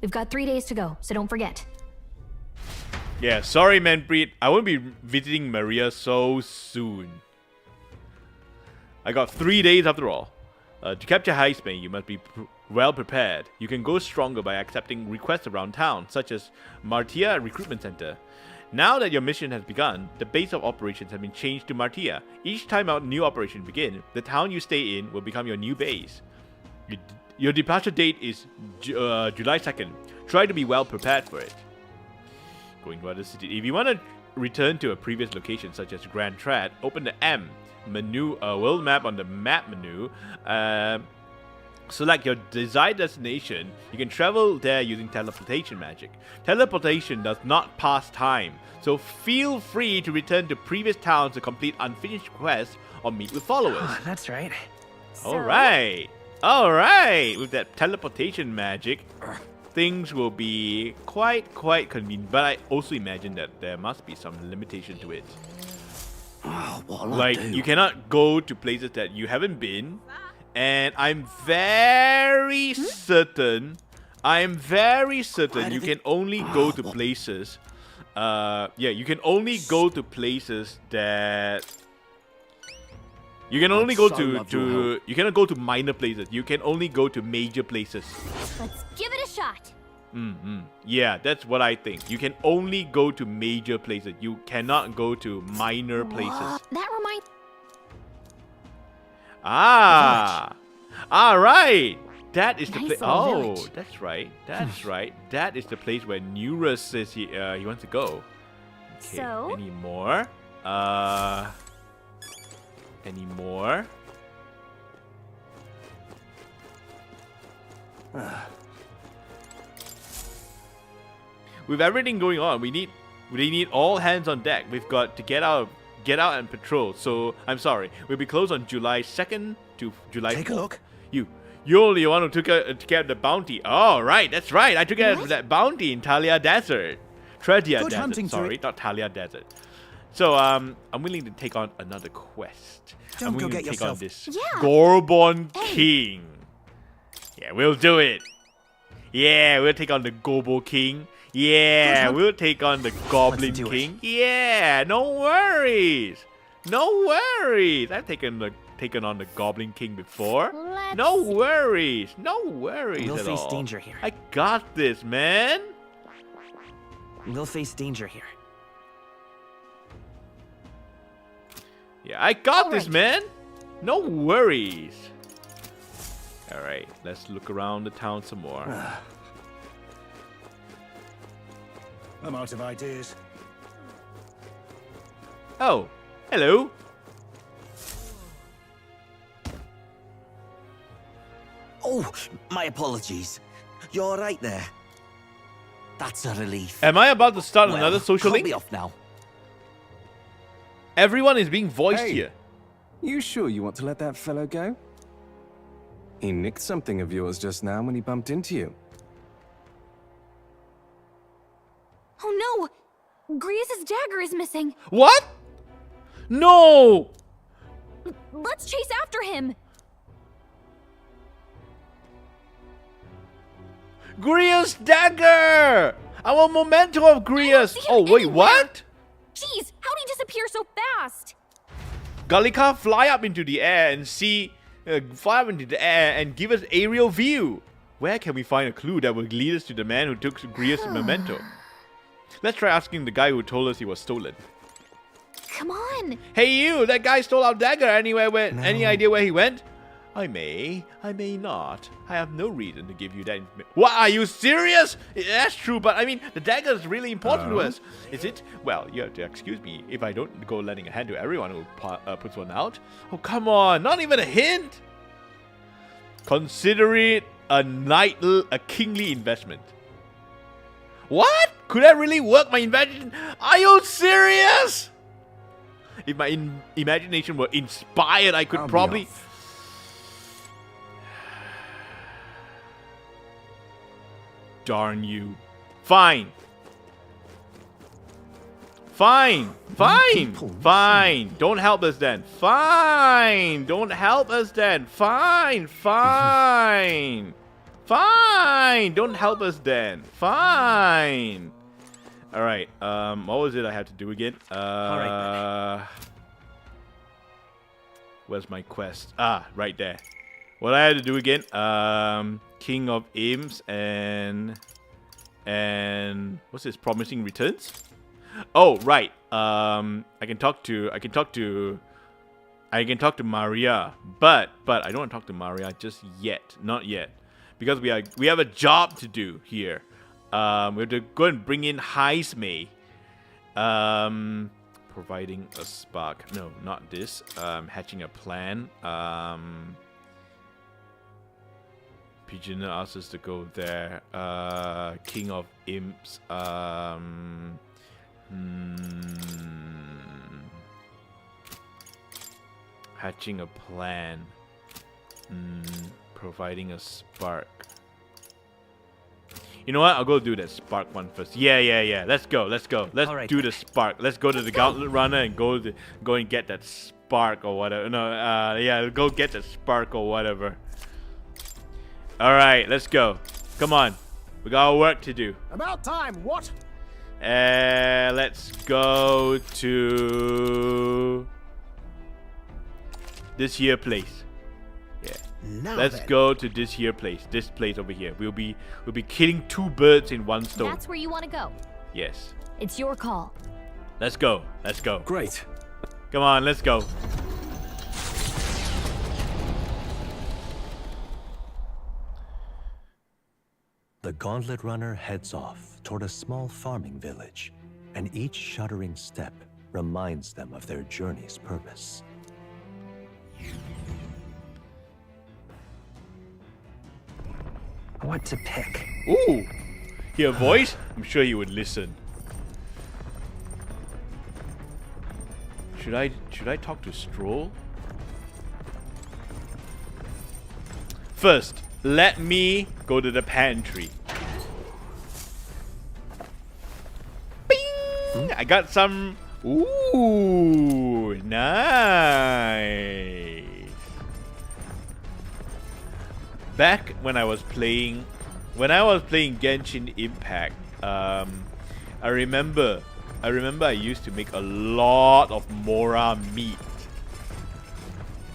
We've got 3 days to go, so don't forget. Yeah, sorry, man, Breed. I won't be visiting Maria so soon. I got 3 days after all. To capture Heismay, you must be well prepared. You can go stronger by accepting requests around town, such as Martia Recruitment Center. Now that your mission has begun, the base of operations has been changed to Martia. Each time a new operation begins, the town you stay in will become your new base. Your departure date is July 2nd. Try to be well prepared for it. Going to other cities. If you want to return to a previous location, such as Grand Trad, open the M menu, world map on the map menu. Select your desired destination. You can travel there using teleportation magic. Teleportation does not pass time, so feel free to return to previous towns to complete unfinished quests or meet with followers. That's right. Alright! Alright! With that teleportation magic, things will be quite convenient, but I also imagine that there must be some limitation to it. Like, you cannot go to places that you haven't been, and I'm very certain you can only go to places, you can only go to places that... You can only go to you cannot go to minor places. You can only go to major places. Let's give it a shot. Yeah, that's what I think. You can only go to major places. You cannot go to minor places. That reminds... Alright! That is the Nice place. little Oh, village. that's right. That's right. That is the place where Neurus says he wants to go. Okay, So? any more? Any more? With everything going on, we need all hands on deck. We've got to get out of get out and patrol. So, I'm sorry. We'll be closed on July 2nd to July 4th. Take a look. You only want to take care of the bounty. Oh, right. That's right. I took care of that bounty in Talia Desert. Tredia Good Desert. hunting, Sorry, not Talia Desert. So, I'm willing to take on another quest. Don't I'm go willing get to take yourself. on this Yeah. Gorbon King. Yeah, we'll do it. Yeah, we'll take on the Gobo King. Yeah, we'll take on the Goblin do it. King. Yeah, no worries. No worries. I've taken on the Goblin King before. No worries. No worries We'll at face all. danger here. I got this, man. We'll face danger here. Yeah, I got this, man. No worries. Alright, let's look around the town some more. I'm out of ideas. Oh, hello. Oh, my apologies. You're right there. That's a relief. Am I about to start Well, another social I'll link? be off now. Everyone is being voiced Hey. here. You sure you want to let that fellow go? He nicked something of yours just now when he bumped into you. Oh no! Grievous' dagger is missing. What? No! Let's chase after him. Grievous dagger! Our memento of Grievous. Oh, wait, what? Jeez, how'd he disappear so fast? Gallica, fly up into the air and fly up into the air and give us aerial view. Where can we find a clue that will lead us to the man who took Grievous' memento? Let's try asking the guy who told us he was stolen. Come on. Hey you, that guy stole our dagger anywhere any idea where he went? I may not. I have no reason to give you that information. What, are you serious? That's true, but I mean, the dagger is really important to us. Is it? Well, you have to excuse me if I don't go lending a hand to everyone who puts one out. Oh, come on, not even a hint. Consider it a kingly investment. What? Could that really work? My imagination? Are you serious? If my imagination were inspired, I could probably... Darn you. Fine. Fine. Fine. Fine. Don't help us then. Fine. Don't help us then. Fine. Fine. Fine. Don't help us then. Fine. Alright. What was it I had to do again? Where's my quest? Ah, right there. What I had to do again? King of Imps and what's this? Promising returns? Oh, right. I can talk to Maria, but I don't want to talk to Maria just yet. Not yet. Because we have a job to do here. We have to go and bring in Heismay. Providing a spark. No, not this. Hatching a plan. Pigeon asks us to go there. King of Imps. Hatching a plan. Providing a spark. You know what? I'll go do that spark one first. Yeah. Let's go. Let's do the spark. Let's go to the Gauntlet Runner and go and get that spark or whatever. No, yeah, go get the spark or whatever. All right, let's go. Come on, we got work to do. About time. What? Let's go to this here place. Yeah. Now Let's then. go to this here place. This place over here. We'll be killing two birds in one stone. That's where you want to go. Yes. It's your call. Let's go. Let's go. Great. Come on, let's go. The Gauntlet Runner heads off toward a small farming village, and each shuddering step reminds them of their journey's purpose. What to pick? Ooh! Hear a voice? I'm sure you would listen. Should I talk to Stroll? First, let me go to the pantry. Bing! I got some. Ooh, nice. Back when I was playing Genshin Impact, I remember I used to make a lot of Mora meat.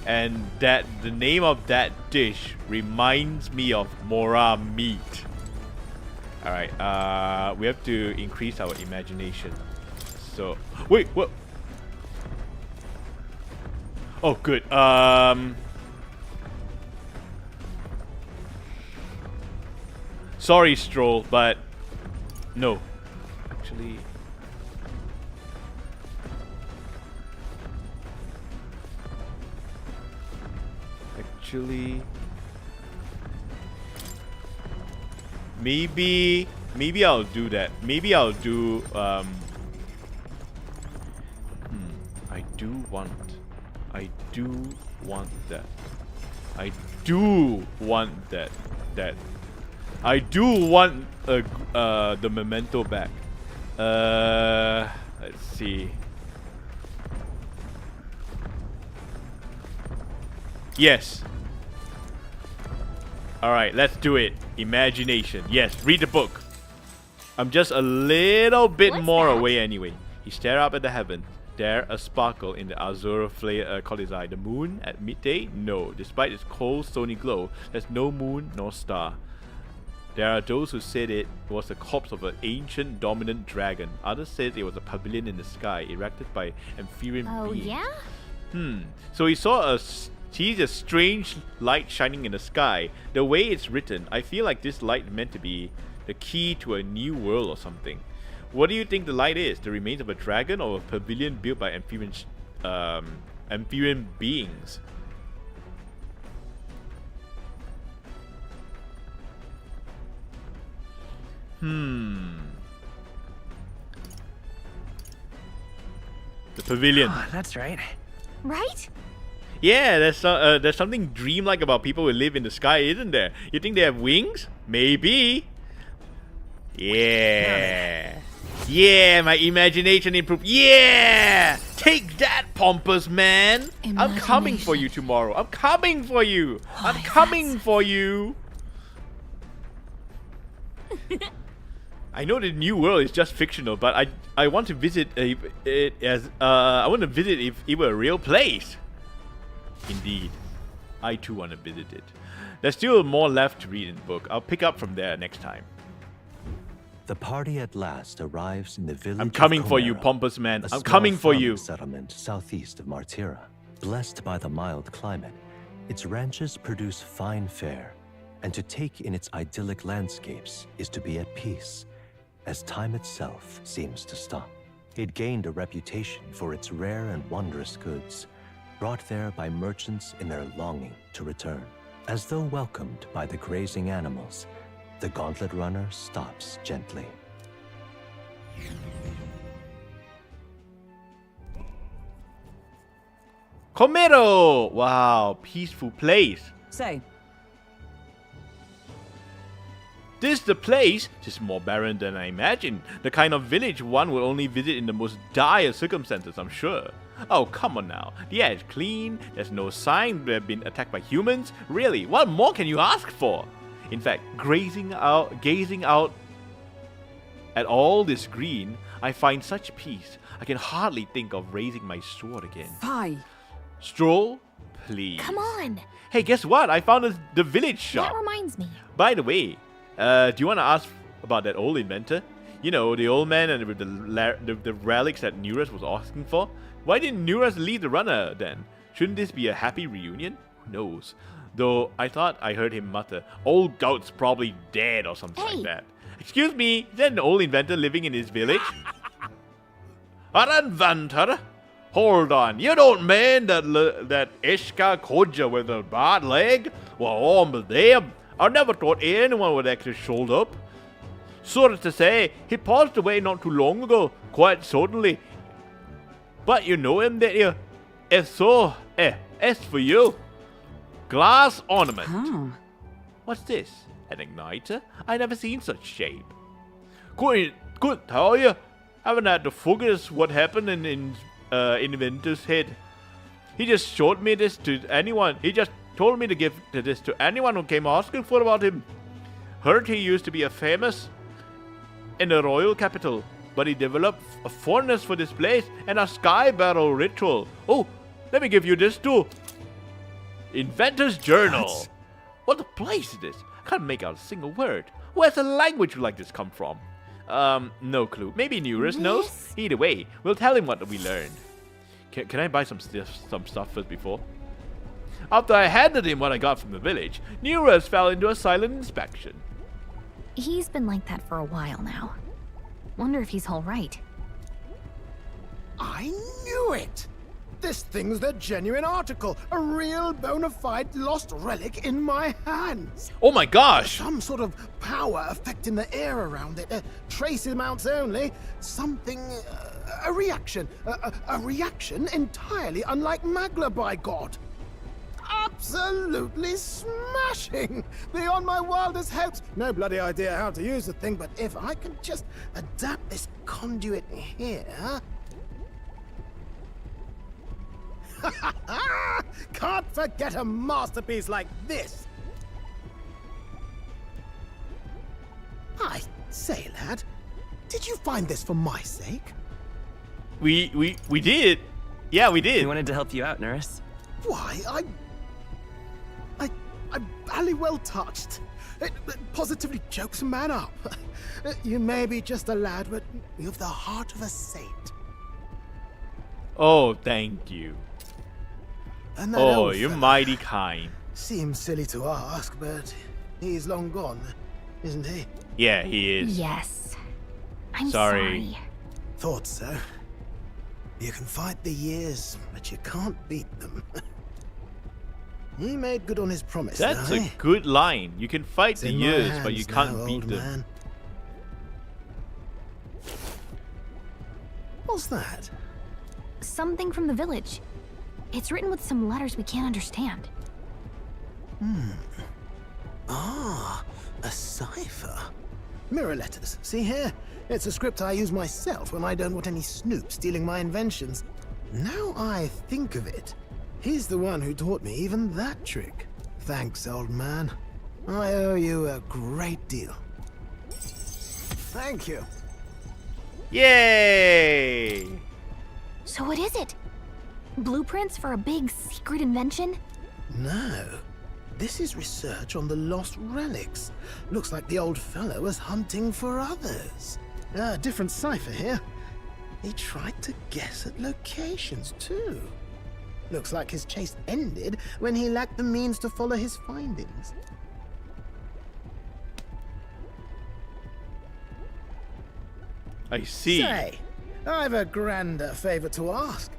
And the name of that dish reminds me of Mora meat. Alright, we have to increase our imagination. So, wait, what? Oh, good. Sorry, Stroll, but no. Actually, maybe I'll do that. Maybe I'll do I do want that. I do want that. I do want the memento back. Let's see. Yes. Alright, let's do it. Imagination. Yes, read the book. I'm just a little bit more away anyway. He stared up at the heavens. There, a sparkle in the azure flare caught his eye. The moon at midday? No. Despite its cold, stony glow, there's no moon nor star. There are those who said it was the corpse of an ancient dominant dragon. Others said it was a pavilion in the sky, erected by amphibian beings. Yeah? So he saw sees a strange light shining in the sky. The way it's written, I feel like this light meant to be the key to a new world or something. What do you think the light is? The remains of a dragon or a pavilion built by amphibian beings? The pavilion. Oh, that's right. Right? Yeah, there's something dreamlike about people who live in the sky, isn't there? You think they have wings? Maybe. Yeah. Yeah, my imagination improved. Yeah! Take that, pompous man! I'm coming for you tomorrow. I'm coming for you! I'm coming for you! I know the new world is just fictional, but I want to visit it as I want to visit if it were a real place. Indeed, I too want to visit it. There's still more left to read in the book. I'll pick up from there next time. The party at last arrives in the village. I'm coming of for you, Chimera, pompous man. a I'm coming small for you. Settlement southeast of Martira. Blessed by the mild climate, its ranches produce fine fare, and to take in its idyllic landscapes is to be at peace, as time itself seems to stop. It gained a reputation for its rare and wondrous goods, brought there by merchants in their longing to return. As though welcomed by the grazing animals, the gauntlet runner stops gently. Comero! Wow, peaceful place. Say. This the place? It's more barren than I imagined. The kind of village one will only visit in the most dire circumstances, I'm sure. Oh, come on now. The air is clean, there's no sign they've been attacked by humans. Really, what more can you ask for? In fact, gazing out at all this green, I find such peace. I can hardly think of raising my sword again. Fie. Stroll, please. Come on. Hey, guess what? I found the village shop. That reminds me. By the way, do you want to ask about that old inventor? You know, the old man and with the relics that Neurus was asking for? Why didn't Neurus lead the runner then? Shouldn't this be a happy reunion? Who knows? Though I thought I heard him mutter, "Old Gout's probably dead" or something like that. Excuse me, is that an old inventor living in his village? An inventor? Hold on, you don't mean that Ishka Koja with a bad leg? Well, I'm damn. I never thought anyone would actually show up. Sorry to say, he passed away not too long ago, quite suddenly. But you know him, did you? It's so, it's for you. Glass ornament. Huh. What's this? An igniter? I never seen such shape. Good, how are you? Haven't had to focus what happened in Inventor's head. He just showed me this to anyone. He just told me to give this to anyone who came asking for about him. Heard he used to be a famous in the royal capital, but he developed a fondness for this place and a sky barrel ritual. Oh, let me give you this too. Inventor's Journal. What a place is this? I can't make out a single word. Where's a language like this come from? No clue. Maybe Neurus knows? Either way, we'll tell him what we learned. Can I buy some stuff first before? After I handed him what I got from the village, Neurus fell into a silent inspection. He's been like that for a while now. Wonder if he's all right. I knew it! This thing's the genuine article. A real bona fide lost relic in my hands. Oh my gosh! Some sort of power affecting the air around it. Trace amounts only. Something... a reaction. A reaction entirely unlike Magla, by God. Absolutely smashing! Beyond my wildest hopes. No bloody idea how to use the thing, but if I can just adapt this conduit here... Can't forget a masterpiece like this! I say, lad, did you find this for my sake? We did. Yeah, we did. We wanted to help you out, Nurse. Why, I'm barely well touched. It positively chokes a man up. You may be just a lad, but you've the heart of a saint. Oh, thank you. And that Oh, old you're fella mighty kind. Seems silly to ask, but he's long gone, isn't he? Yeah, he is. Yes. I'm sorry. sorry. Thought so. You can fight the years, but you can't beat them. He made good on his promise. That's though, a good line. You can fight It's the in my years, but hands you can't now, beat old them. man. What's that? Something from the village. It's written with some letters we can't understand. Ah, a cipher. Mirror letters. See here? It's a script I use myself when I don't want any snoop stealing my inventions. Now I think of it, he's the one who taught me even that trick. Thanks, old man. I owe you a great deal. Thank you. Yay! So what is it? Blueprints for a big secret invention? No. This is research on the lost relics. Looks like the old fellow was hunting for others. Different cipher here. He tried to guess at locations, too. Looks like his chase ended when he lacked the means to follow his findings. I see. Say, I've a grander favor to ask.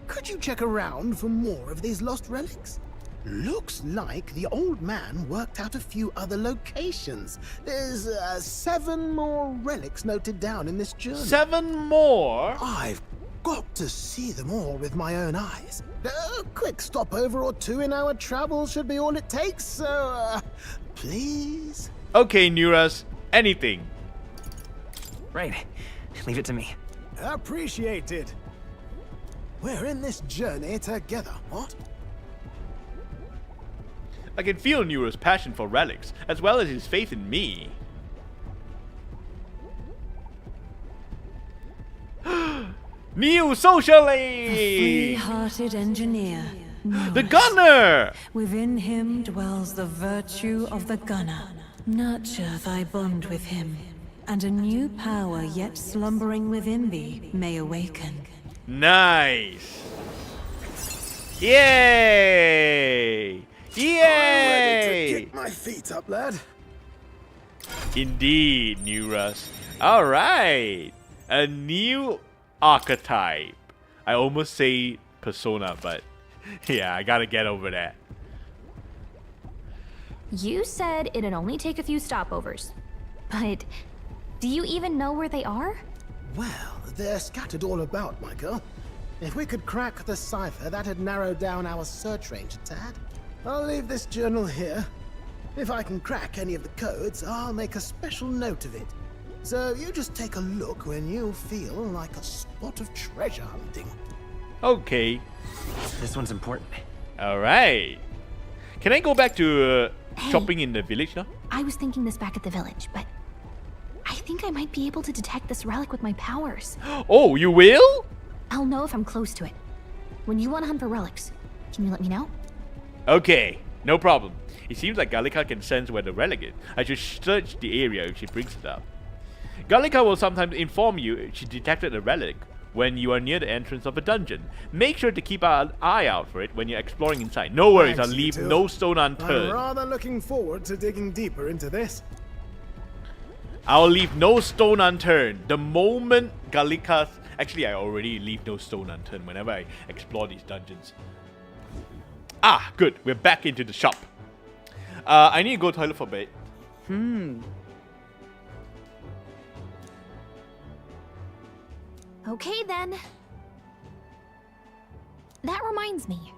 Could you check around for more of these lost relics? Looks like the old man worked out a few other locations. There's 7 more relics noted down in this journal. 7 more? I've got to see them all with my own eyes. A quick stopover or 2 in our travels should be all it takes, so please? Okay, Neurus. Anything. Right. Leave it to me. Appreciated. We're in this journey together, what? I can feel Neurus' passion for relics, as well as his faith in me. New socially! The free-hearted engineer. The gunner! Within him dwells the virtue of the gunner. Nurture thy bond with him, and a new power yet slumbering within thee may awaken. Nice! Yay! Yay! I'm ready to kick my feet up, lad. Indeed, Neurus. Alright! A new archetype. I almost say persona, but yeah, I gotta get over that. You said it'd only take a few stopovers. But do you even know where they are? Well, they're scattered all about, my girl. If we could crack the cipher, that'd narrow down our search range a tad. I'll leave this journal here. If I can crack any of the codes, I'll make a special note of it. So you just take a look when you feel like a spot of treasure hunting. Okay. This one's important. Alright. Can I go back to shopping in the village now? I was thinking this back at the village, but I think I might be able to detect this relic with my powers. Oh, you will? I'll know if I'm close to it. When you want to hunt for relics, can you let me know? Okay, no problem. It seems like Gallica can sense where the relic is. I should search the area if she brings it up. Gallica will sometimes inform you if she detected a relic when you are near the entrance of a dungeon. Make sure to keep an eye out for it when you're exploring inside. No worries, Thanks, I'll you leave two. no stone unturned. I'm rather looking forward to digging deeper into this. I'll leave no stone unturned. The moment Gallica's... Actually, I already leave no stone unturned whenever I explore these dungeons. Ah, good. We're back into the shop. I need to go to the toilet for a bit. Okay then. That reminds me.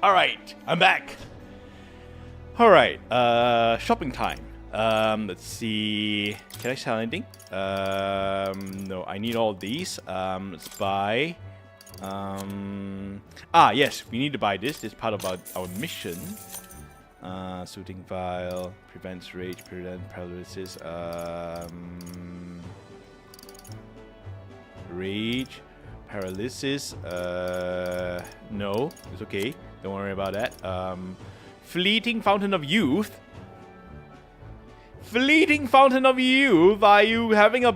Alright, I'm back. Alright, shopping time. Let's see. Can I sell anything? No, I need all these. Let's buy. Yes, we need to buy this. This is part of our mission. Soothing vial, prevents rage, prevent paralysis. Rage, paralysis. No, it's okay. Don't worry about that. Fleeting Fountain of Youth. Fleeting Fountain of Youth. Are you having a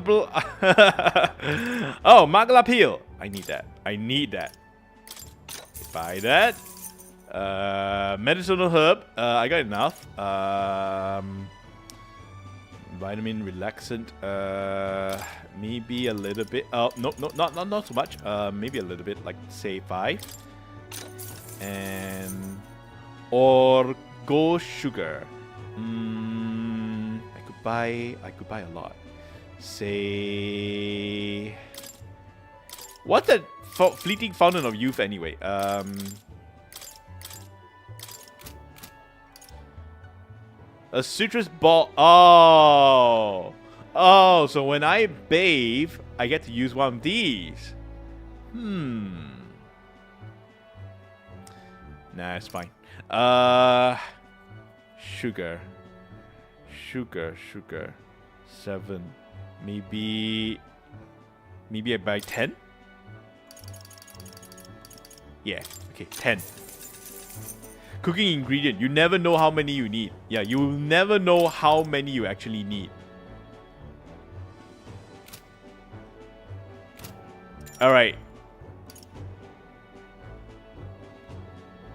Oh, Magla Peel. I need that. I need that. Buy that. Medicinal herb. I got enough. Vitamin relaxant. Maybe a little bit. No, not so much. Maybe a little bit, like say 5. And Orgo sugar. I could buy a lot. Say, what's that fleeting fountain of youth anyway? A citrus ball. Oh, so when I bathe, I get to use one of these. Nah, it's fine. Sugar. 7. Maybe I buy 10? Yeah, okay, 10. Cooking ingredient. You never know how many you need. Yeah, you will never know how many you actually need. Alright.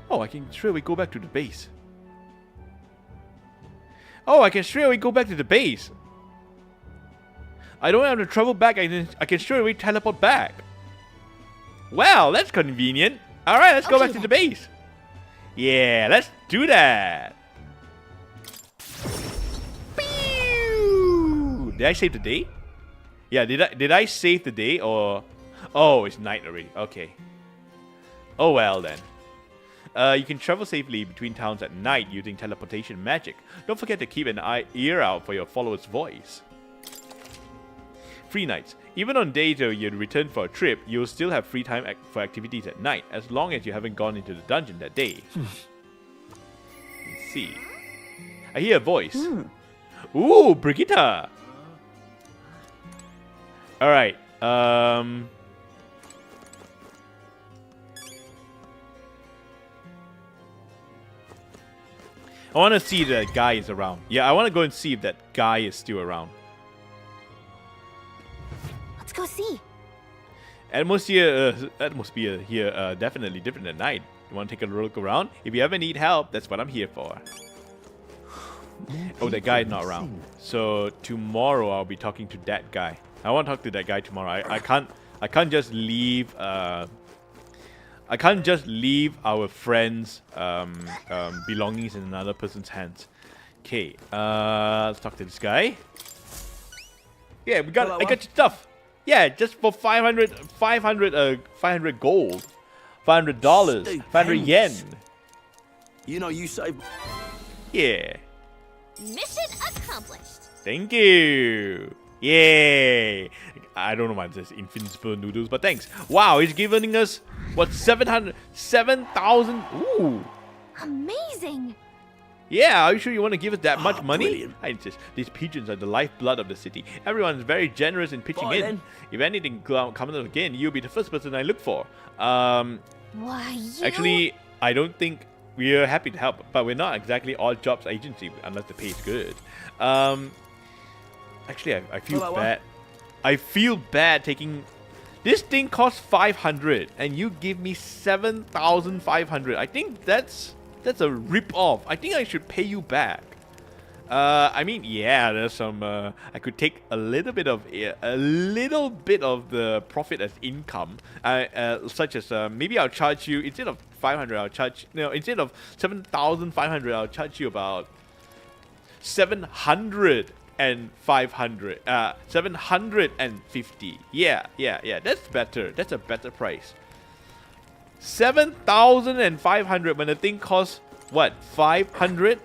Oh, I can straight away go back to the base. Oh, I can straight away go back to the base. I don't have to travel back. I can straight away teleport back. Well, that's convenient. Alright, let's go back to the base. Yeah, let's do that. Pew! Did I save the day? Yeah, did I save the day or... Oh, it's night already. Okay. Oh well then. You can travel safely between towns at night using teleportation magic. Don't forget to keep an ear out for your follower's voice. Free nights. Even on days where you return for a trip, you'll still have free time for activities at night, as long as you haven't gone into the dungeon that day. Let's see. I hear a voice. Ooh, Brigitte! Alright, I want to see if that guy is around. Yeah, I want to go and see if that guy is still around. Let's go see. Atmosphere here definitely different at night. You want to take a look around? If you ever need help, that's what I'm here for. Oh, that guy is not around. So tomorrow I'll be talking to that guy. I want to talk to that guy tomorrow. I can't just leave. I can't just leave our friends' belongings in another person's hands. Okay, let's talk to this guy. Yeah, I got your stuff. Yeah, just for 500 gold, $500, 500 yen. You know, you saved. Yeah. Mission accomplished. Thank you. Yay. I don't know why it says invincible noodles, but thanks. Wow, he's giving us, what, 7,000? Ooh. Amazing. Yeah, are you sure you want to give us that much money? I insist. These pigeons are the lifeblood of the city. Everyone's very generous in pitching in. Then. If anything comes up again, you'll be the first person I look for. Why, Actually, I don't think we're happy to help, but we're not exactly all jobs agency unless the pay is good. Actually, I feel bad. I feel bad taking... This thing costs 500 and you give me 7,500. I think that's a rip-off. I think I should pay you back. I mean, yeah, there's some... I could take a little bit of the profit as income. Such as maybe I'll charge you, instead of 500, I'll charge... No, instead of 7,500, I'll charge you about 700 and 500, 750. Yeah, that's better. That's a better price. 7,500 when the thing costs what, 500?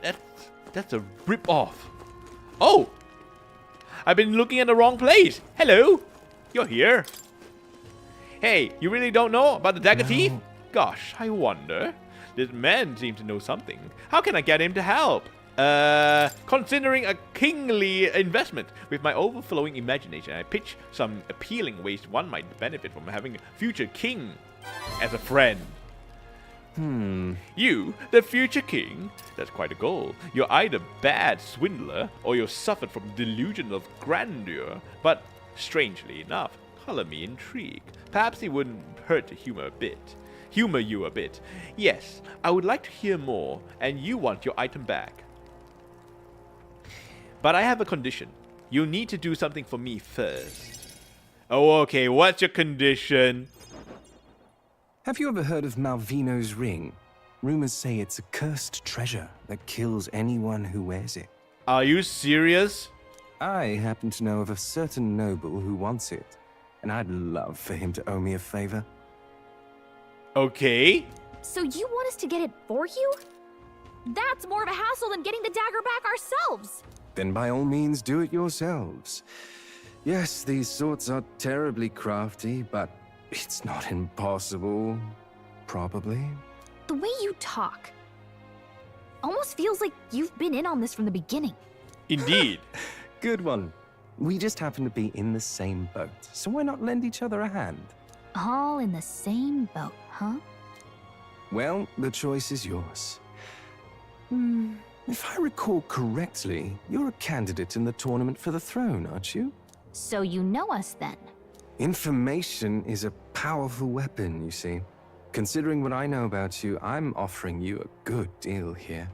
That's a rip off. Oh, I've been looking at the wrong place. Hello, you're here. Hey, you really don't know about the dagger thief? Gosh, I wonder. This man seems to know something. How can I get him to help? Considering a kingly investment. With my overflowing imagination, I pitch some appealing ways one might benefit from having a future king as a friend. You, the future king? That's quite a goal. You're either bad swindler or you're suffered from delusion of grandeur. But strangely enough, color me intrigued. Perhaps it wouldn't hurt to humor you a bit. Yes, I would like to hear more, and you want your item back. But I have a condition. You need to do something for me first. Oh, okay, what's your condition? Have you ever heard of Malvino's ring? Rumors say it's a cursed treasure that kills anyone who wears it. Are you serious? I happen to know of a certain noble who wants it, and I'd love for him to owe me a favor. Okay. So you want us to get it for you? That's more of a hassle than getting the dagger back ourselves. Then by all means do it yourselves. Yes, these swords are terribly crafty, but it's not impossible. Probably. The way you talk almost feels like you've been in on this from the beginning. Indeed. Good one. We just happen to be in the same boat, so why not lend each other a hand? All in the same boat, huh? Well, the choice is yours. If I recall correctly, you're a candidate in the tournament for the throne, aren't you? So you know us then? Information is a powerful weapon, you see. Considering what I know about you, I'm offering you a good deal here.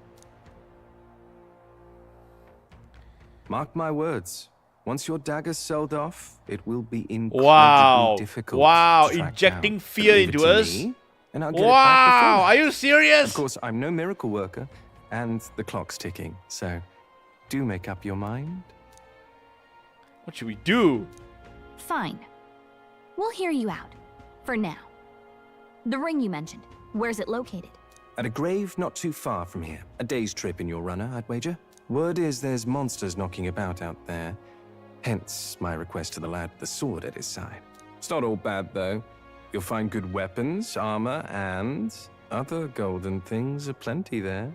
Mark my words. Once your dagger's sold off, it will be incredibly difficult to track injecting down. fear Leave it into to us? me, and I'll get it back before. Are you serious? Of course, I'm no miracle worker, and the clock's ticking, so do make up your mind. What should we do? Fine. We'll hear you out. For now. The ring you mentioned, where's it located? At a grave not too far from here. A day's trip in your runner, I'd wager. Word is there's monsters knocking about out there. Hence my request to the lad with the sword at his side. It's not all bad, though. You'll find good weapons, armor, and other golden things aplenty there.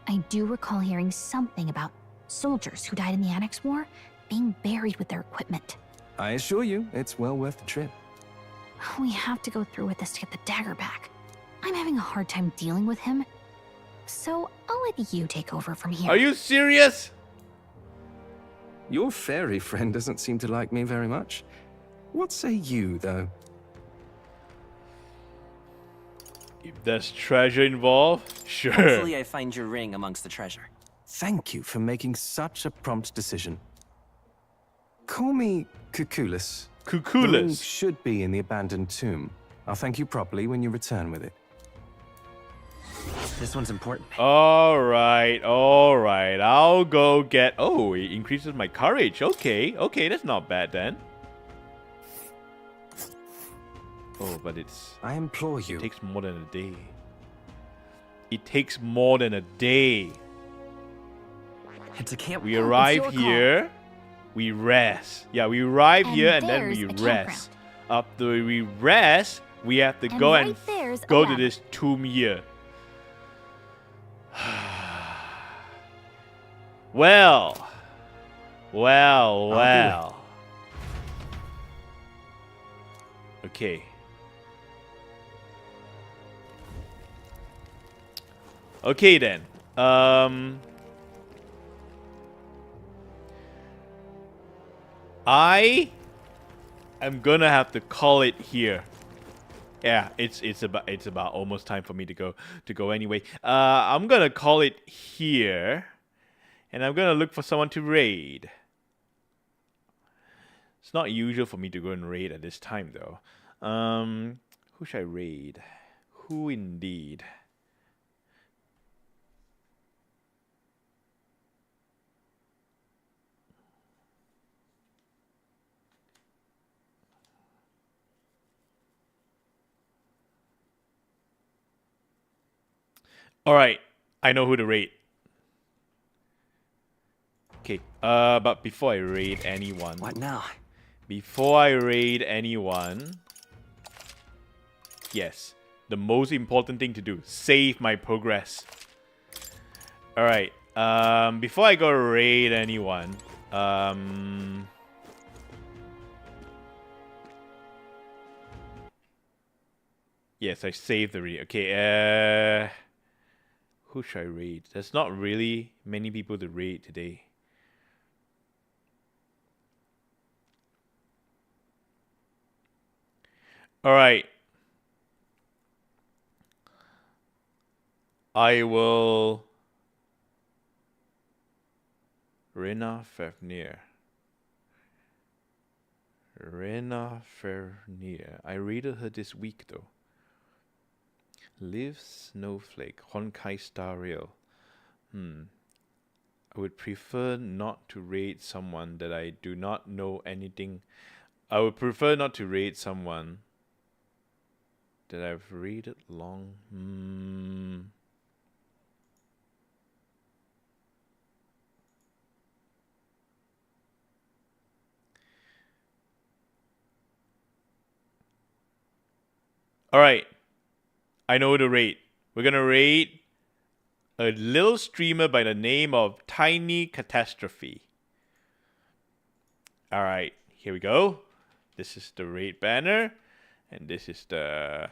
I do recall hearing something about soldiers who died in the Annex War being buried with their equipment. I assure you, it's well worth the trip. We have to go through with this to get the dagger back. I'm having a hard time dealing with him. So I'll let you take over from here. Are you serious? Your fairy friend doesn't seem to like me very much. What say you, though? If there's treasure involved, sure. Hopefully I find your ring amongst the treasure. Thank you for making such a prompt decision. Call me Cuculus. Cuculus. The ring should be in the abandoned tomb. I'll thank you properly when you return with it. This one's important. Alright, alright. I'll go get... Oh, it increases my courage. Okay, okay, that's not bad then. Oh, but it's... I implore you. It takes more than a day. It takes more than a day. It's a camp. We arrive here, we rest. Yeah, we arrive here and then we rest. After we rest, we have to go and go to this tomb here. Well. Okay. Okay then. I am gonna have to call it here. Yeah, it's about almost time for me to go anyway. I'm gonna call it here, and I'm gonna look for someone to raid. It's not usual for me to go and raid at this time though. Who should I raid? Who indeed? Alright, I know who to raid. Okay, but before I raid anyone... What now? Before I raid anyone... Yes, the most important thing to do, save my progress. Alright, before I go raid anyone... Yes, I saved the raid. Okay, who should I raid? There's not really many people to raid today. Alright. I will... Re-Fantazio. I raided her this week though. Live Snowflake, Honkai Star Rail. I would prefer not to raid someone that I do not know anything. I would prefer not to raid someone that I've raided long. Alright. I know who to raid. We're gonna raid a little streamer by the name of Tiny Catastrophe. Alright, here we go. This is the raid banner. And this is the...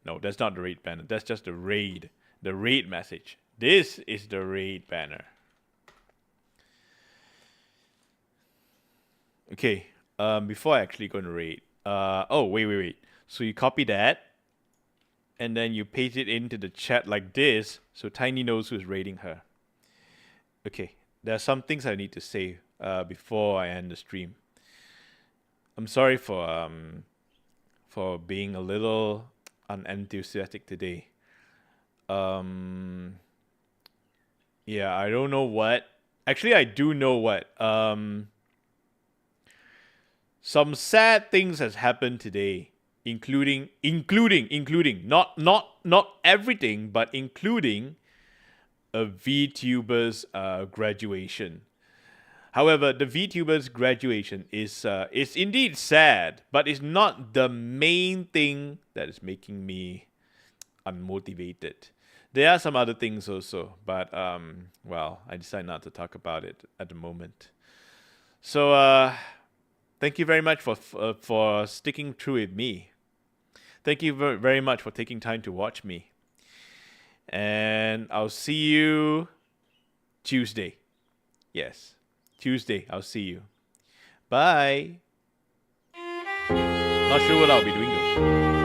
No, that's not the raid banner. That's just the raid. The raid message. This is the raid banner. Okay, before I actually go and raid... oh, wait. So you copy that, and then you paste it into the chat like this, so Tiny knows who's raiding her. Okay, there are some things I need to say before I end the stream. I'm sorry for being a little unenthusiastic today. Yeah, I don't know what. Actually, I do know what. Some sad things has happened today, including not everything, but including a VTuber's graduation. However, the VTuber's graduation is indeed sad, but it's not the main thing that is making me unmotivated. There are some other things also, but well, I decided not to talk about it at the moment. So thank you very much for sticking through with me. Thank you very much for taking time to watch me. And I'll see you Tuesday. Yes, Tuesday. I'll see you. Bye. Not sure what I'll be doing though.